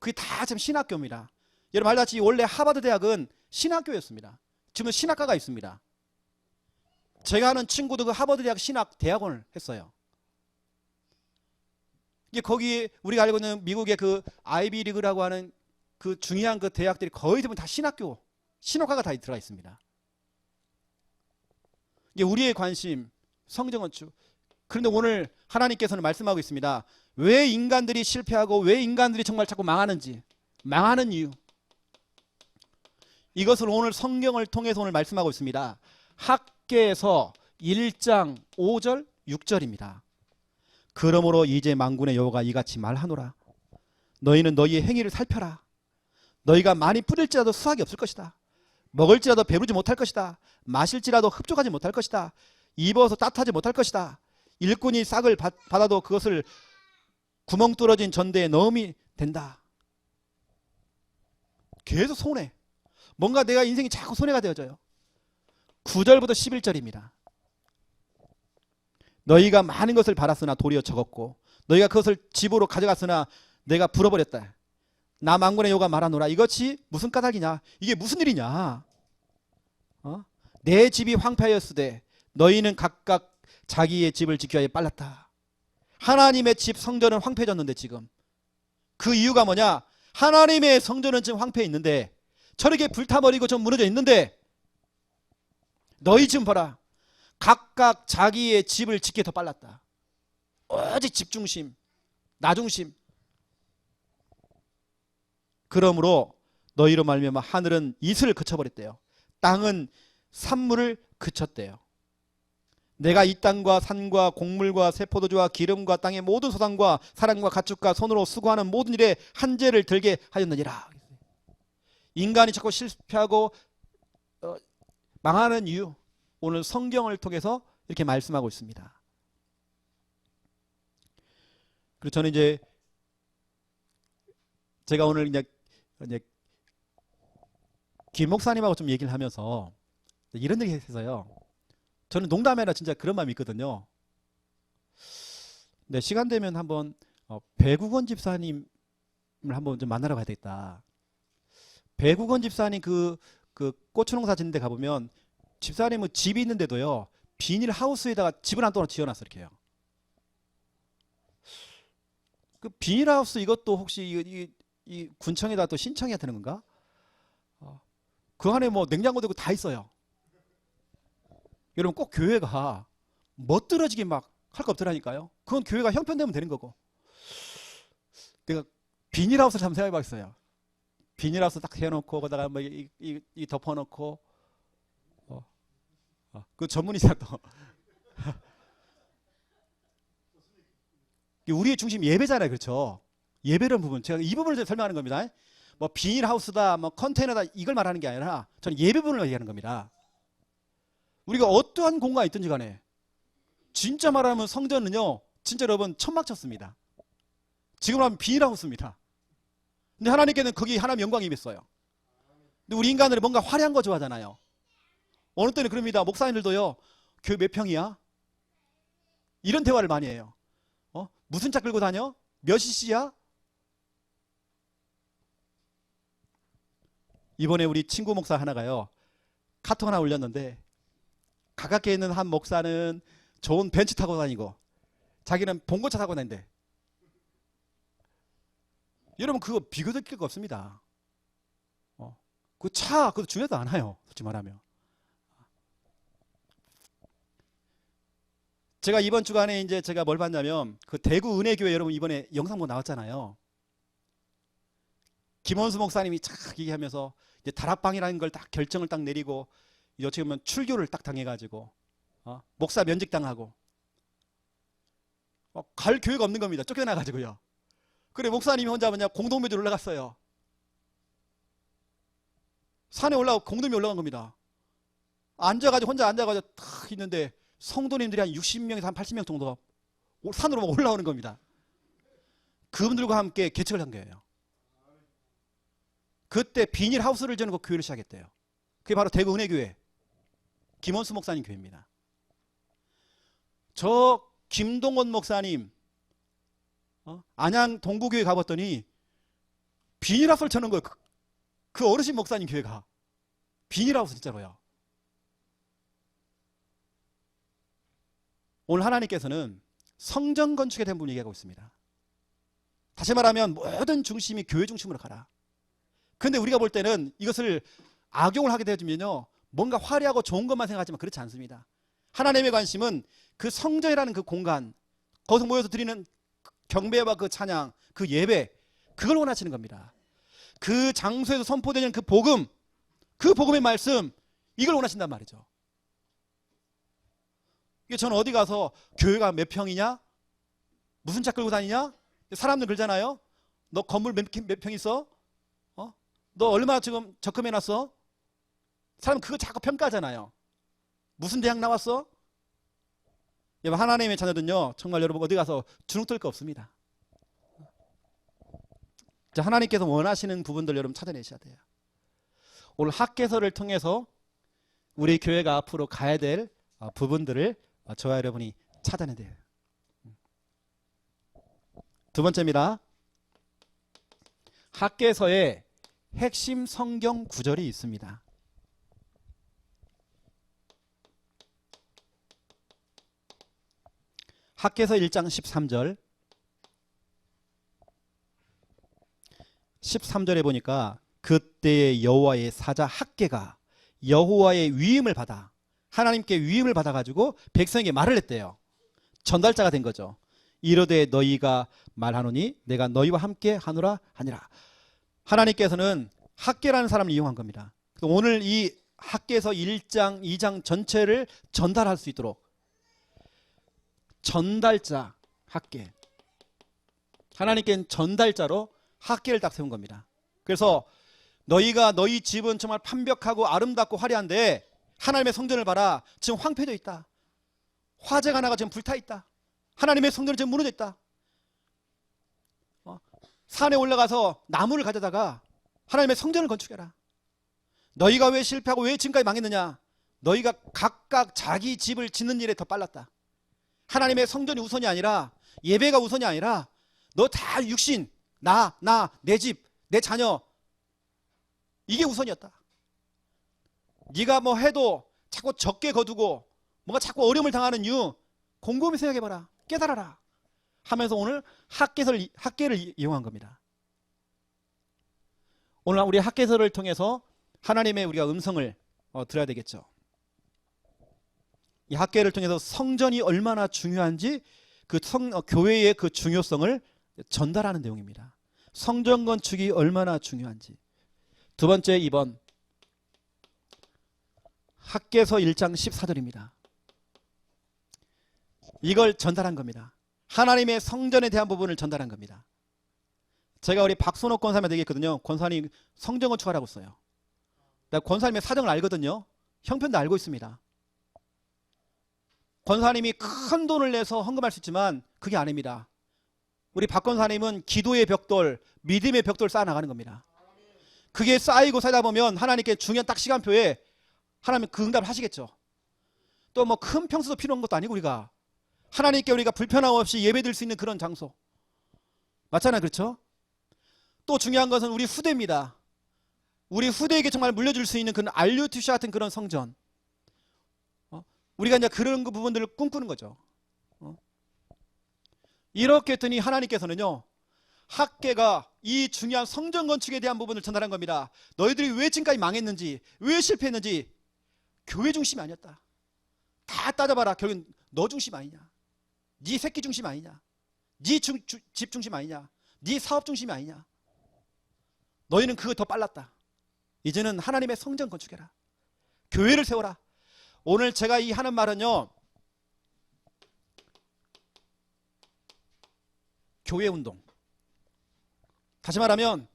그게 다 지금 신학교입니다. 여러분 알다시피 원래 하버드 대학은 신학교였습니다. 지금 신학과가 있습니다. 제가 아는 친구도 그 하버드 대학 신학 대학원을 했어요. 이게 거기 우리가 알고 있는 미국의 그 아이비 리그라고 하는 그 중요한 그 대학들이 거의 대부분 다 신학교, 신학과가 다 들어가 있습니다. 이게 우리의 관심, 성전 건축. 그런데 오늘 하나님께서는 말씀하고 있습니다. 왜 인간들이 실패하고 왜 인간들이 정말 자꾸 망하는지, 망하는 이유. 이것을 오늘 성경을 통해서 오늘 말씀하고 있습니다. 학개서 1장 5절 6절입니다. 그러므로 이제 만군의 여호와가 이같이 말하노라. 너희는 너희의 행위를 살펴라. 너희가 많이 뿌릴지라도 수확이 없을 것이다. 먹을지라도 배부르지 못할 것이다. 마실지라도 흡족하지 못할 것이다. 입어서 따뜻하지 못할 것이다. 일꾼이 싹을 받아도 그것을 구멍 뚫어진 전대에 넣음이 된다. 계속 손해. 뭔가 내가 인생이 자꾸 손해가 되어져요. 9절부터 11절입니다. 너희가 많은 것을 받았으나 도리어 적었고 너희가 그것을 집으로 가져갔으나 내가 불어버렸다. 나 만군의 여호와가 말하노라. 이것이 무슨 까닭이냐? 이게 무슨 일이냐? 내 집이 황폐하였으되 너희는 각각 자기의 집을 지켜야 해 빨랐다. 하나님의 집 성전은 황폐해졌는데 지금 그 이유가 뭐냐? 하나님의 성전은 지금 황폐해 있는데 저렇게 불타버리고 좀 무너져 있는데 너희 지금 봐라. 각각 자기의 집을 짓기에 더 빨랐다. 오직 집중심, 나중심. 그러므로 너희로 말미암아 하늘은 이슬을 그쳐버렸대요. 땅은 산물을 그쳤대요. 내가 이 땅과 산과 곡물과 새포도주와 기름과 땅의 모든 소산과 사람과 가축과 손으로 수고하는 모든 일에 한죄를 들게 하였느니라. 인간이 자꾸 실패하고 망하는 이유, 오늘 성경을 통해서 이렇게 말씀하고 있습니다. 그리고 저는 이제 제가 오늘 이제 김 목사님하고 좀 얘기를 하면서 이런 얘기 했어요. 저는 농담이 아니라 진짜 그런 마음이 있거든요. 네, 시간 되면 한번 배국원 집사님을 한번 좀 만나러 가야 되겠다. 배국원 집사님 그 고추농사 짓는 데 가보면 집사님은 집이 있는데도요 비닐 하우스에다가 집을 한 동안 지어놨어 이렇게요. 그 비닐 하우스 이것도 혹시 이 군청에다 또 신청해야 되는 건가? 그 안에 뭐 냉장고도 있고 다 있어요. 여러분 꼭 교회가 멋들어지게 막 할 거 없더라니까요. 그건 교회가 형편되면 되는 거고. 내가 비닐하우스를 한번 생각해 봤어요. 비닐하우스 딱 해놓고 거기다가 뭐 이 덮어놓고 그 전문이자 또 우리의 중심 예배잖아요. 그렇죠? 예배라는 부분 제가 이 부분을 설명하는 겁니다. 뭐 비닐하우스다 뭐 컨테이너다 이걸 말하는 게 아니라 저는 예배 부분을 얘기하는 겁니다. 우리가 어떠한 공간이 있든지 간에 진짜 말하면 성전은요 진짜 여러분 천막 쳤습니다. 지금 하면 비닐하우스입니다. 근데 하나님께는 거기 하나님 영광이 임했어요. 근데 우리 인간들은 뭔가 화려한 거 좋아하잖아요. 어느 때는 그럽니다. 목사님들도요 교회 몇 평이야? 이런 대화를 많이 해요. 무슨 차 끌고 다녀? 몇 cc야? 이번에 우리 친구 목사 하나가요, 카톡 하나 올렸는데, 가깝게 있는 한 목사는 좋은 벤츠 타고 다니고 자기는 봉고차 타고 다닌대. 여러분, 그거 비교될 필요가 없습니다. 그 차, 그것도 중요하지 않아요, 솔직히 말하면. 제가 이번 주간에 이제 제가 뭘 봤냐면, 그 대구 은혜교회 여러분 이번에 영상 뭐 나왔잖아요. 김원수 목사님이 착 얘기하면서 이제 다락방이라는 걸 딱 결정을 딱 내리고, 이제 어떻게 보면 출교를 딱 당해가지고, 목사 면직 당하고, 갈 교회가 없는 겁니다. 쫓겨나가지고요. 그래, 목사님이 혼자 뭐냐 공동묘지로 올라갔어요. 산에 올라가고 공동묘 올라간 겁니다. 앉아가지고 혼자 앉아가지고 탁 있는데 성도님들이 한 60명에서 한 80명 정도 산으로 막 올라오는 겁니다. 그분들과 함께 개척을 한 거예요. 그때 비닐하우스를 지는 그 교회를 시작했대요. 그게 바로 대구 은혜교회 김원수 목사님 교회입니다. 저 김동원 목사님 안양 동구교회 가봤더니 비닐하우스를 쳐는 거예요. 그 어르신 목사님 교회가 비닐하우스 진짜로요. 오늘 하나님께서는 성전 건축에 대한 부분 얘기하고 있습니다. 다시 말하면 모든 중심이 교회 중심으로 가라. 그런데 우리가 볼 때는 이것을 악용을 하게 되면요, 뭔가 화려하고 좋은 것만 생각하지만 그렇지 않습니다. 하나님의 관심은 그 성전이라는 그 공간, 거기서 모여서 드리는 경배와 그 찬양, 그 예배, 그걸 원하시는 겁니다. 그 장소에서 선포되는 그 복음, 그 복음의 말씀, 이걸 원하신단 말이죠. 이게 저는 어디 가서 교회가 몇 평이냐? 무슨 차 끌고 다니냐? 사람들 그러잖아요. 너 건물 몇 평 있어? 너 얼마 지금 적금해놨어? 사람 그거 자꾸 평가하잖아요. 무슨 대학 나왔어? 여러분, 하나님의 자녀들은요, 정말 여러분 어디 가서 주눅 들 거 없습니다. 자, 하나님께서 원하시는 부분들 여러분 찾아내셔야 돼요. 오늘 학개서를 통해서 우리 교회가 앞으로 가야 될 부분들을 저와 여러분이 찾아내야 돼요. 두 번째입니다. 학개서에 핵심 성경 구절이 있습니다. 학개서 1장 13절 13절에 보니까 그때의 여호와의 사자 학개가 여호와의 위임을 받아, 하나님께 위임을 받아가지고 백성에게 말을 했대요. 전달자가 된 거죠. 이르되 너희가 말하노니 내가 너희와 함께 하노라 하니라. 하나님께서는 학개라는 사람을 이용한 겁니다. 오늘 이 학개서 1장 2장 전체를 전달할 수 있도록 전달자 학개, 하나님께는 전달자로 학개를 딱 세운 겁니다. 그래서 너희가 너희 집은 정말 판벽하고 아름답고 화려한데 하나님의 성전을 봐라, 지금 황폐되어 있다. 화재가 나가 지금 불타 있다. 하나님의 성전이 지금 무너져 있다. 산에 올라가서 나무를 가져다가 하나님의 성전을 건축해라. 너희가 왜 실패하고 왜 지금까지 망했느냐? 너희가 각각 자기 집을 짓는 일에 더 빨랐다. 하나님의 성전이 우선이 아니라, 예배가 우선이 아니라 너 다 육신, 내 집, 내 자녀, 이게 우선이었다. 네가 뭐 해도 자꾸 적게 거두고 뭔가 자꾸 어려움을 당하는 이유 곰곰이 생각해봐라. 깨달아라 하면서 오늘 학개를 이용한 겁니다. 오늘 우리 학개서를 통해서 하나님의 우리가 음성을 들어야 되겠죠. 이 학개를 통해서 성전이 얼마나 중요한지 그 교회의 그 중요성을 전달하는 내용입니다. 성전 건축이 얼마나 중요한지. 두 번째, 2번 학개서 1장 14절입니다. 이걸 전달한 겁니다. 하나님의 성전에 대한 부분을 전달한 겁니다. 제가 우리 박선옥 권사님한테 얘기했거든요. 권사님 성전 건축하라고 써요. 내가 권사님의 사정을 알거든요. 형편도 알고 있습니다. 권사님이 큰 돈을 내서 헌금할 수 있지만 그게 아닙니다. 우리 박 권사님은 기도의 벽돌, 믿음의 벽돌 쌓아나가는 겁니다. 그게 쌓이고 살다 보면 하나님께 중요한 딱 시간표에 하나님 그 응답을 하시겠죠. 또 뭐 큰 평수도 필요한 것도 아니고 우리가 하나님께 우리가 불편함 없이 예배드릴 수 있는 그런 장소. 맞잖아요. 그렇죠? 또 중요한 것은 우리 후대입니다. 우리 후대에게 정말 물려줄 수 있는 그런 RUTC 같은 그런 성전. 우리가 이제 그런 그 부분들을 꿈꾸는 거죠. 이렇게 했더니 하나님께서는요, 학계가 이 중요한 성전 건축에 대한 부분을 전달한 겁니다. 너희들이 왜 지금까지 망했는지, 왜 실패했는지 교회 중심이 아니었다. 다 따져봐라. 결국은 너 중심 아니냐, 네 새끼 중심 아니냐, 네 집 중심 아니냐, 네 사업 중심이 아니냐. 너희는 그거 더 빨랐다. 이제는 하나님의 성전 건축해라. 교회를 세워라. 오늘 제가 이 하는 말은요, 교회 운동. 다시 말하면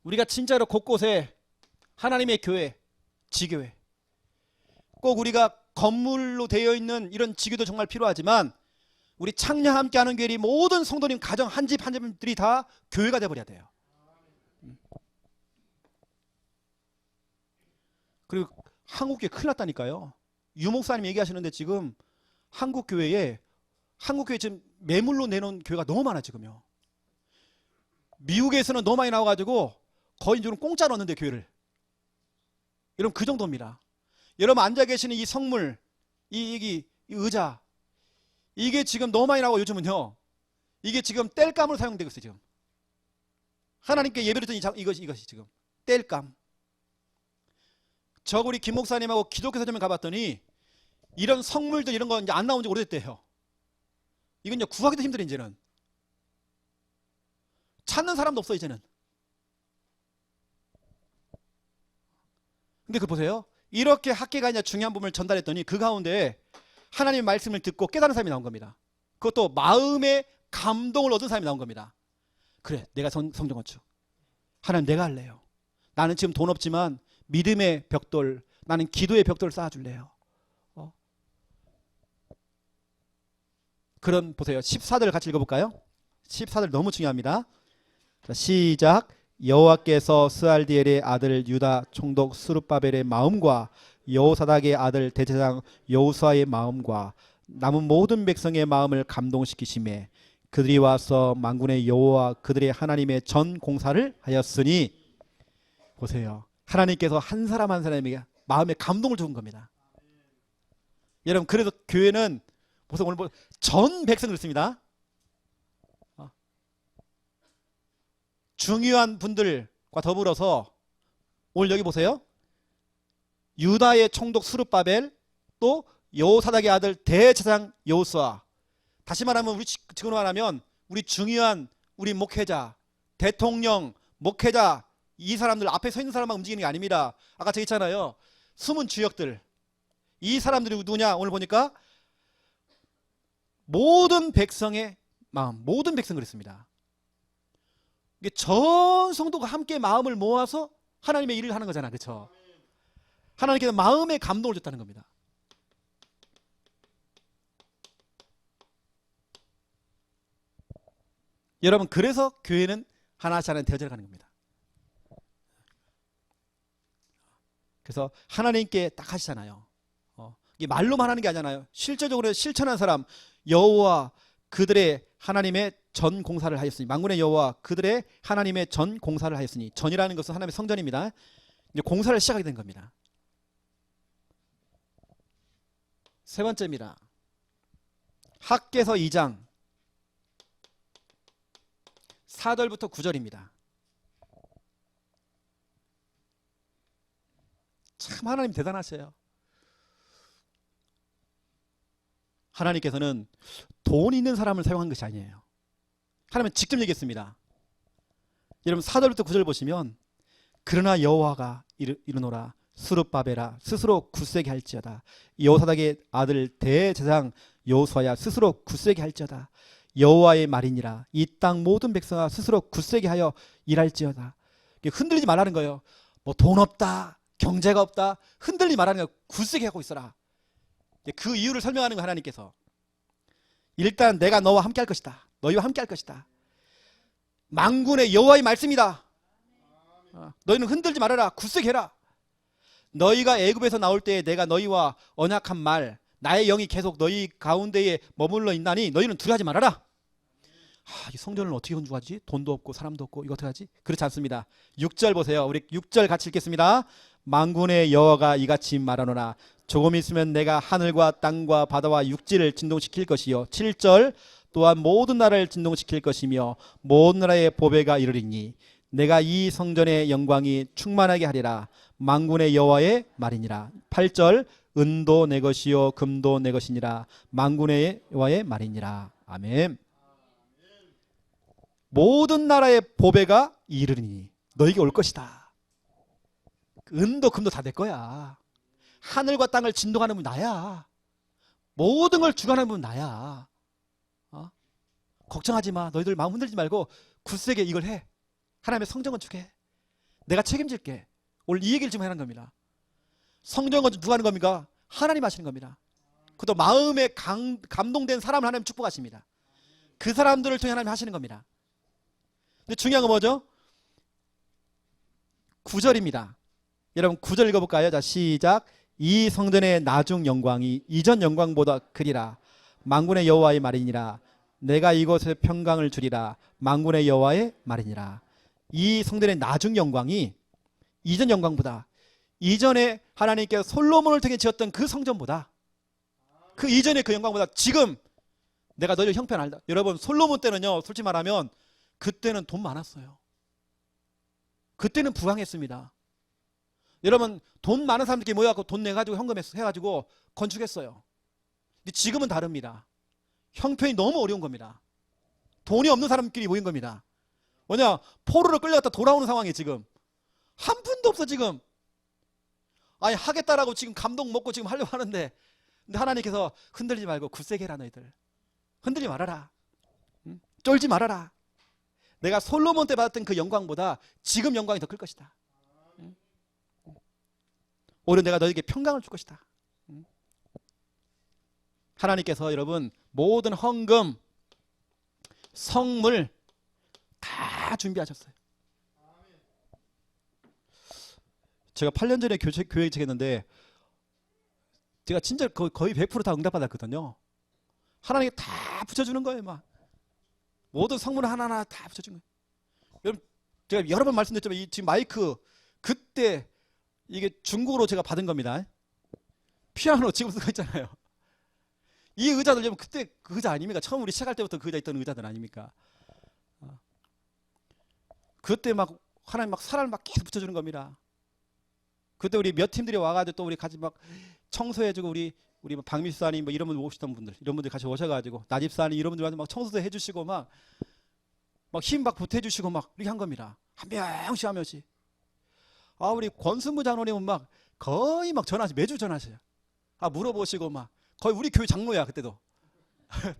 우리가 진짜로 곳곳에 하나님의 교회, 지교회, 꼭 우리가 건물로 되어 있는 이런 지교도 정말 필요하지만 우리 창녀 함께하는 교회 모든 성도님 가정 한 집 한 집들이 다 교회가 되어버려야 돼요. 그리고 한국교회 큰일 났다니까요. 유 목사님 얘기하시는데 지금 한국교회에 지금 매물로 내놓은 교회가 너무 많아 지금요. 미국에서는 너무 많이 나와가지고 거의 이제는 공짜로 얻는데 교회를. 여러분 그 정도입니다. 여러분 앉아 계시는 이 성물, 이 의자, 이게 지금 너무 많이 나오고 요즘은요, 이게 지금 땔감으로 사용되고 있어요. 지금 하나님께 예배드렸더니 이것이 지금 땔감. 저 우리 김 목사님하고 기독교 서점에 가봤더니 이런 성물들 이런 거 이제 안 나온 지 오래됐대요. 이건 이제 구하기도 힘들어. 이제는 찾는 사람도 없어 이제는. 근데 그 보세요. 이렇게 학계가 이제 중요한 부분을 전달했더니 그 가운데 하나님의 말씀을 듣고 깨달은 사람이 나온 겁니다. 그것도 마음의 감동을 얻은 사람이 나온 겁니다. 그래, 내가 성전 건축. 하나님 내가 할래요. 나는 지금 돈 없지만 믿음의 벽돌, 나는 기도의 벽돌을 쌓아줄래요. 그럼 보세요. 14절 같이 읽어볼까요? 14절 너무 중요합니다. 자, 시작. 여호와께서 스알디엘의 아들 유다 총독 스룹바벨의 마음과 여호사닥의 아들 대제사장 여호수아의 마음과 남은 모든 백성의 마음을 감동시키시매 그들이 와서 만군의 여호와 그들의 하나님의 전 공사를 하였으니. 보세요. 하나님께서 한 사람 한 사람에게 마음에 감동을 준 겁니다. 여러분 그래서 교회는 보세요. 오늘 전 백성을 씁니다. 중요한 분들과 더불어서 오늘 여기 보세요. 유다의 총독 스룹바벨, 또 여호사닥의 아들 대제사장 여호수아. 다시 말하면 우리 지금 말하면 우리 중요한 우리 목회자, 대통령, 목회자, 이 사람들 앞에 서 있는 사람만 움직이는 게 아닙니다. 아까 제가 있잖아요. 숨은 주역들. 이 사람들이 누구냐? 오늘 보니까 모든 백성의 마음, 모든 백성 그랬습니다. 이게 전 성도가 함께 마음을 모아서 하나님의 일을 하는 거잖아. 그렇죠? 하나님께서 마음에 감동을 줬다는 겁니다. 여러분 그래서 교회는 하나씩 하나 되어져 가는 겁니다. 그래서 하나님께 딱 하시잖아요. 이게 말로만 하는 게 아니잖아요. 실제적으로 실천한 사람, 여호와 그들의 하나님의 전 공사를 하였으니, 만군의 여호와 그들의 하나님의 전 공사를 하였으니. 전이라는 것은 하나님의 성전입니다. 이제 공사를 시작하게 된 겁니다. 세 번째입니다. 학개서 2장 4절부터 9절입니다. 참 하나님 대단하셔요. 하나님께서는 돈 있는 사람을 사용한 것이 아니에요. 하나님은 직접 얘기했습니다. 여러분 4절부터 9절 보시면 그러나 여호와가 이르노라 스룹바벨아 스스로 굳세게 할지어다. 여호사닥의 아들 대제사장 여호수아야 스스로 굳세게 할지어다. 여호와의 말이니라. 이 땅 모든 백성아 스스로 굳세게 하여 일할지어다. 흔들리지 말라는 거예요. 뭐 돈 없다, 경제가 없다, 흔들리지 말라는 거예요. 굳세게 하고 있어라. 그 이유를 설명하는 거 하나님께서. 일단 내가 너와 함께 할 것이다. 너희와 함께 할 것이다. 만군의 여호와의 말씀이다. 너희는 흔들지 말아라. 굳세게 해라. 너희가 애굽에서 나올 때에 내가 너희와 언약한 말, 나의 영이 계속 너희 가운데에 머물러 있나니 너희는 두려워하지 말아라. 이 성전을 어떻게 건축하지? 돈도 없고 사람도 없고 이거 어떻게 하지? 그렇지 않습니다. 6절 보세요. 우리 6절 같이 읽겠습니다. 만군의 여호와가 이같이 말하노라. 조금 있으면 내가 하늘과 땅과 바다와 육지를 진동시킬 것이요. 7절 또한 모든 나라를 진동시킬 것이며 모든 나라의 보배가 이르리니 내가 이 성전의 영광이 충만하게 하리라. 만군의 여호와의 말이니라. 8절 은도 내 것이요 금도 내 것이니라. 만군의 여호와의 말이니라. 아멘. 모든 나라의 보배가 이르리니 너에게 올 것이다. 은도 금도 다 내 거야. 하늘과 땅을 진동하는 분 나야. 모든 걸 주관하는 분 나야. 걱정하지 마. 너희들 마음 흔들지 말고 굳세게 이걸 해. 하나님의 성전 건축해. 내가 책임질게. 오늘 이 얘기를 지금 하는 겁니다. 성전 건축 누가 하는 겁니까? 하나님 하시는 겁니다. 그것도 마음에 감동된 사람을 하나님 축복하십니다. 그 사람들을 통해 하나님 하시는 겁니다. 근데 중요한 건 뭐죠? 9절입니다. 여러분 9절 읽어볼까요? 자, 시작. 이 성전의 나중 영광이 이전 영광보다 크리라. 만군의 여호와의 말이니라. 내가 이곳에 평강을 주리라. 만군의 여호와의 말이니라. 이 성전의 나중 영광이 이전 영광보다, 이전에 하나님께서 솔로몬을 통해 지었던 그 성전보다, 그 이전의 그 영광보다 지금 내가 너희를 형편알다. 여러분 솔로몬 때는요, 솔직히 말하면 그때는 돈 많았어요. 그때는 부강했습니다. 여러분 돈 많은 사람들끼리 모여갖고 돈 내가지고 현금 해가지고 건축했어요. 근데 지금은 다릅니다. 형편이 너무 어려운 겁니다. 돈이 없는 사람끼리 모인 겁니다. 뭐냐, 포로로 끌려갔다 돌아오는 상황이 지금 한 푼도 없어. 지금 아니 하겠다라고 지금 감동 먹고 지금 하려고 하는데, 근데 하나님께서 흔들리지 말고 굳세게 해라. 너희들 흔들리지 말아라. 쫄지 말아라. 내가 솔로몬 때 받았던 그 영광보다 지금 영광이 더 클 것이다. 오히려 내가 너에게 평강을 줄 것이다. 하나님께서 여러분 모든 헌금, 성물 다 준비하셨어요. 제가 8년 전에 교회 책했는데 제가 진짜 거의 100% 다 응답받았거든요. 하나님께 다 붙여주는 거예요. 막 모든 성물을 하나하나 다 붙여주는 거예요. 여러분 제가 여러 번 말씀드렸지만 이 지금 마이크 그때 이게 중국으로 제가 받은 겁니다. 피아노 지금 쓰고 있잖아요. 이 의자들 여러분 그때 그 의자 아닙니까? 처음 우리 시작할 때부터 그 의자 있던 의자들 아닙니까? 그때 막 하나님 막 사랑을 막 계속 붙여주는 겁니다. 그때 우리 몇 팀들이 와가지고 또 우리 같이 막 청소해주고 우리 박미수사님 뭐 이런 분들 오시던 분들, 이런 분들 같이 오셔가지고 나집사님 이런 분들한테 막 청소도 해주시고 막 힘 막 보태주시고 막 이렇게 한 겁니다. 한 명씩 한 명씩. 우리 권순무 장로님은 막 거의 막 전화하시, 매주 전화하셔요. 물어보시고 막 거의 우리 교회 장로야 그때도.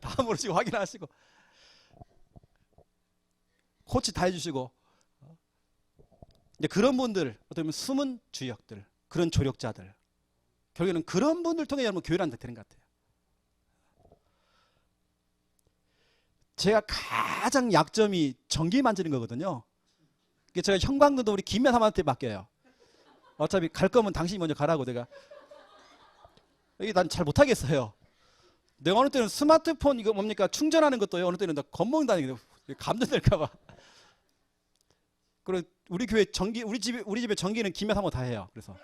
다 물으시고 확인하시고 코치 다 해주시고. 이제 그런 분들, 어떻게 보면 숨은 주역들, 그런 조력자들, 결국에는 그런 분들 통해 여러분 교회란 데 되는 것 같아요. 제가 가장 약점이 전기 만지는 거거든요. 제가 형광등도 우리 김면 사람한테 맡겨요. 어차피 갈 거면 당신이 먼저 가라고. 내가 이게 난 잘 못하겠어요. 내가 어느 때는 스마트폰 이거 뭡니까 충전하는 것도요, 어느 때는 나 겁먹는다는 게 감전될까봐. 그리고 우리 교회 전기, 우리 집에 전기는 김면 사모 다 해요. 그래서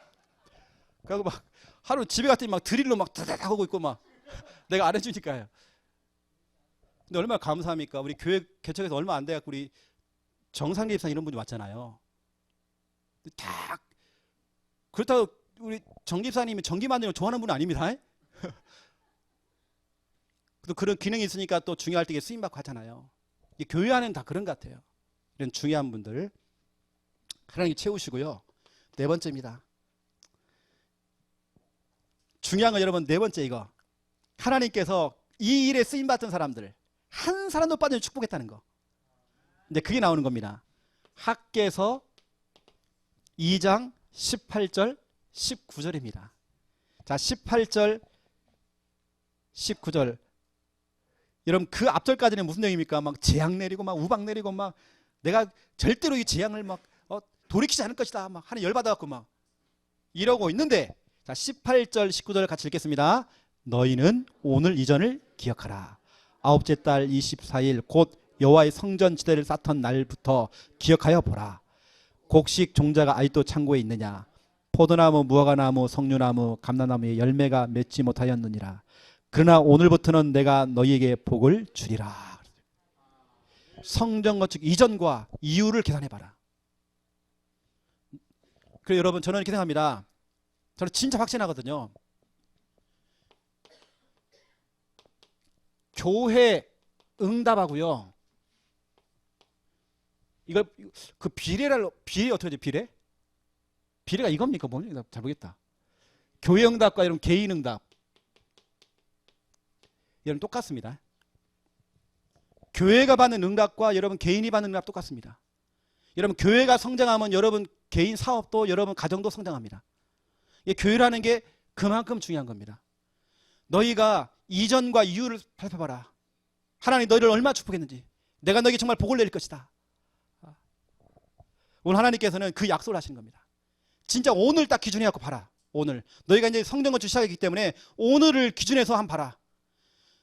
막 하루 집에 갔더니 막 드릴로 막 다다닥 하고 있고 막 내가 안 해주니까요. 근데 얼마나 감사합니까? 우리 교회 개척해서 얼마 안 돼갖고 우리 정상계 입사 이런 분이 왔잖아요. 다 그렇다고 우리 정집사님이 전기 만드는 걸 좋아하는 분은 아닙니다. 또 그런 기능이 있으니까 또 중요할 때 쓰임 받고 하잖아요. 이 교회 안에는 다 그런 것 같아요. 이런 중요한 분들 하나님이 채우시고요. 네 번째입니다. 중요한 건 여러분 네 번째 이거. 하나님께서 이 일에 쓰임 받던 사람들 한 사람도 빠지면 축복했다는 거. 근데 그게 나오는 겁니다. 학개서 2장 18절 19절입니다. 자, 18절 19절. 여러분 그 앞절까지는 무슨 내용입니까? 막 재앙 내리고 막 우박 내리고 막 내가 절대로 이 재앙을 막 돌이키지 않을 것이다. 막 하나님 열받아 갖고 막 이러고 있는데, 자, 18절 19절 같이 읽겠습니다. 너희는 오늘 이전을 기억하라. 아홉째 달 24일 곧 여호와의 성전 지대를 쌓던 날부터 기억하여 보라. 곡식 종자가 아직도 창고에 있느냐. 포도나무, 무화과나무, 석류나무, 감람나무의 열매가 맺지 못하였느니라. 그러나 오늘부터는 내가 너희에게 복을 주리라. 성전 건축 이전과 이후를 계산해봐라. 그래서 여러분, 저는 이렇게 생각합니다. 저는 진짜 확신하거든요. 교회 응답하고요, 이걸 그 비례 어떻게 하지? 비례가 이겁니까? 뭡니까? 잘 모르겠다. 교회 응답과 여러분 개인 응답, 여러분 똑같습니다. 교회가 받는 응답과 여러분 개인이 받는 응답 똑같습니다. 여러분 교회가 성장하면 여러분 개인 사업도 여러분 가정도 성장합니다. 교회라는 게 그만큼 중요한 겁니다. 너희가 이전과 이후를 살펴봐라. 하나님 너희를 얼마나 축복했는지, 내가 너희에게 정말 복을 내릴 것이다. 오늘 하나님께서는 그 약속을 하시는 겁니다. 진짜 오늘 딱 기준해 갖고 봐라. 오늘 너희가 이제 성전 건축 시작했기 때문에 오늘을 기준해서 한번 봐라.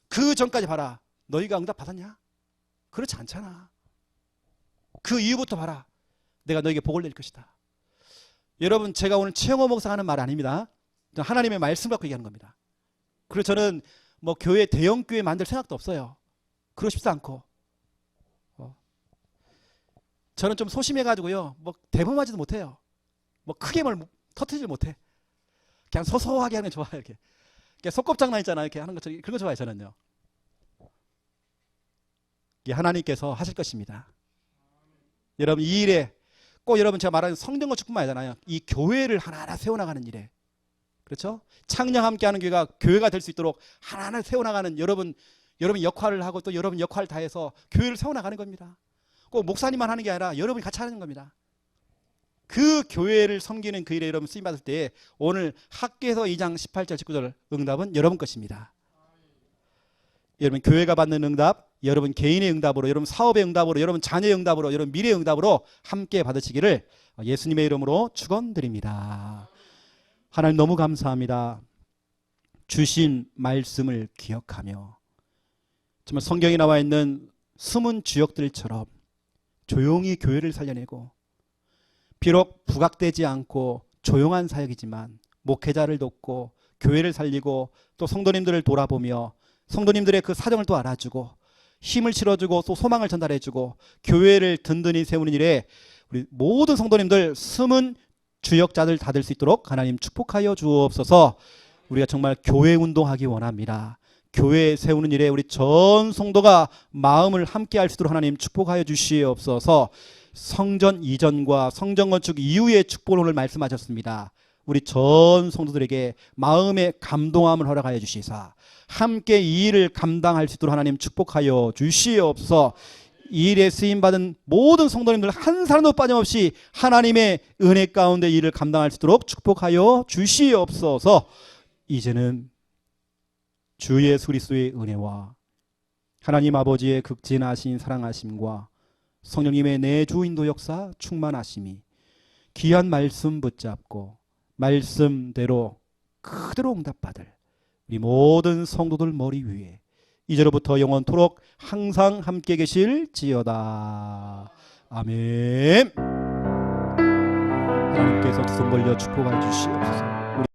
그 전까지 봐라. 너희가 응답 받았냐? 그렇지 않잖아. 그 이후부터 봐라. 내가 너에게 복을 내릴 것이다. 여러분, 제가 오늘 최영호 목사가 하는 말 아닙니다. 하나님의 말씀 갖고 얘기하는 겁니다. 그래서 저는 뭐 교회 대형 교회 만들 생각도 없어요. 그러고 싶지 않고, 저는 좀 소심해가지고요, 뭐 대범하지도 못해요. 뭐 크게 뭘 터뜨리지 못해. 그냥 소소하게 하는 게 좋아요. 이렇게 속곱장난 있잖아요. 이렇게 하는 것처럼, 그런 거 좋아해요. 저는요. 이게 하나님께서 하실 것입니다. 여러분, 이 일에 꼭 여러분 제가 말하는 성전 건축뿐만 아니잖아요. 이 교회를 하나하나 세워나가는 일에, 그렇죠? 창녕 함께하는 교회가 될 수 있도록 하나하나 세워나가는 여러분 역할을 하고 또 여러분 역할을 다해서 교회를 세워나가는 겁니다. 꼭 목사님만 하는 게 아니라 여러분이 같이 하는 겁니다. 그 교회를 섬기는 그 일에 여러분 쓰임 받을 때 오늘 학개서 2장 18절 19절 응답은 여러분 것입니다. 여러분 교회가 받는 응답, 여러분 개인의 응답으로, 여러분 사업의 응답으로, 여러분 자녀의 응답으로, 여러분 미래의 응답으로 함께 받으시기를 예수님의 이름으로 축원드립니다. 하나님 너무 감사합니다. 주신 말씀을 기억하며 정말 성경에 나와 있는 숨은 주역들처럼 조용히 교회를 살려내고, 비록 부각되지 않고 조용한 사역이지만 목회자를 돕고 교회를 살리고 또 성도님들을 돌아보며 성도님들의 그 사정을 또 알아주고 힘을 실어주고 또 소망을 전달해주고 교회를 든든히 세우는 일에 우리 모든 성도님들 숨은 주역자들 다 될 수 있도록 하나님 축복하여 주옵소서. 우리가 정말 교회 운동하기 원합니다. 교회 세우는 일에 우리 전 성도가 마음을 함께 할 수 있도록 하나님 축복하여 주시옵소서. 성전 이전과 성전 건축 이후의 축복을 오늘 말씀하셨습니다. 우리 전 성도들에게 마음의 감동함을 허락하여 주시사 함께 이 일을 감당할 수 있도록 하나님 축복하여 주시옵소서. 이 일에 쓰임받은 모든 성도님들 한 사람도 빠짐없이 하나님의 은혜 가운데 이 일을 감당할 수 있도록 축복하여 주시옵소서. 이제는 주 예수 그리스도의 은혜와 하나님 아버지의 극진하신 사랑하심과 성령님의 내주 인도 역사 충만하심이 귀한 말씀 붙잡고 말씀대로 그대로 응답받을 우리 모든 성도들 머리 위에 이제로부터 영원토록 항상 함께 계실지어다. 아멘. 하나님께서 두 손 벌려 축복해 주시옵소서.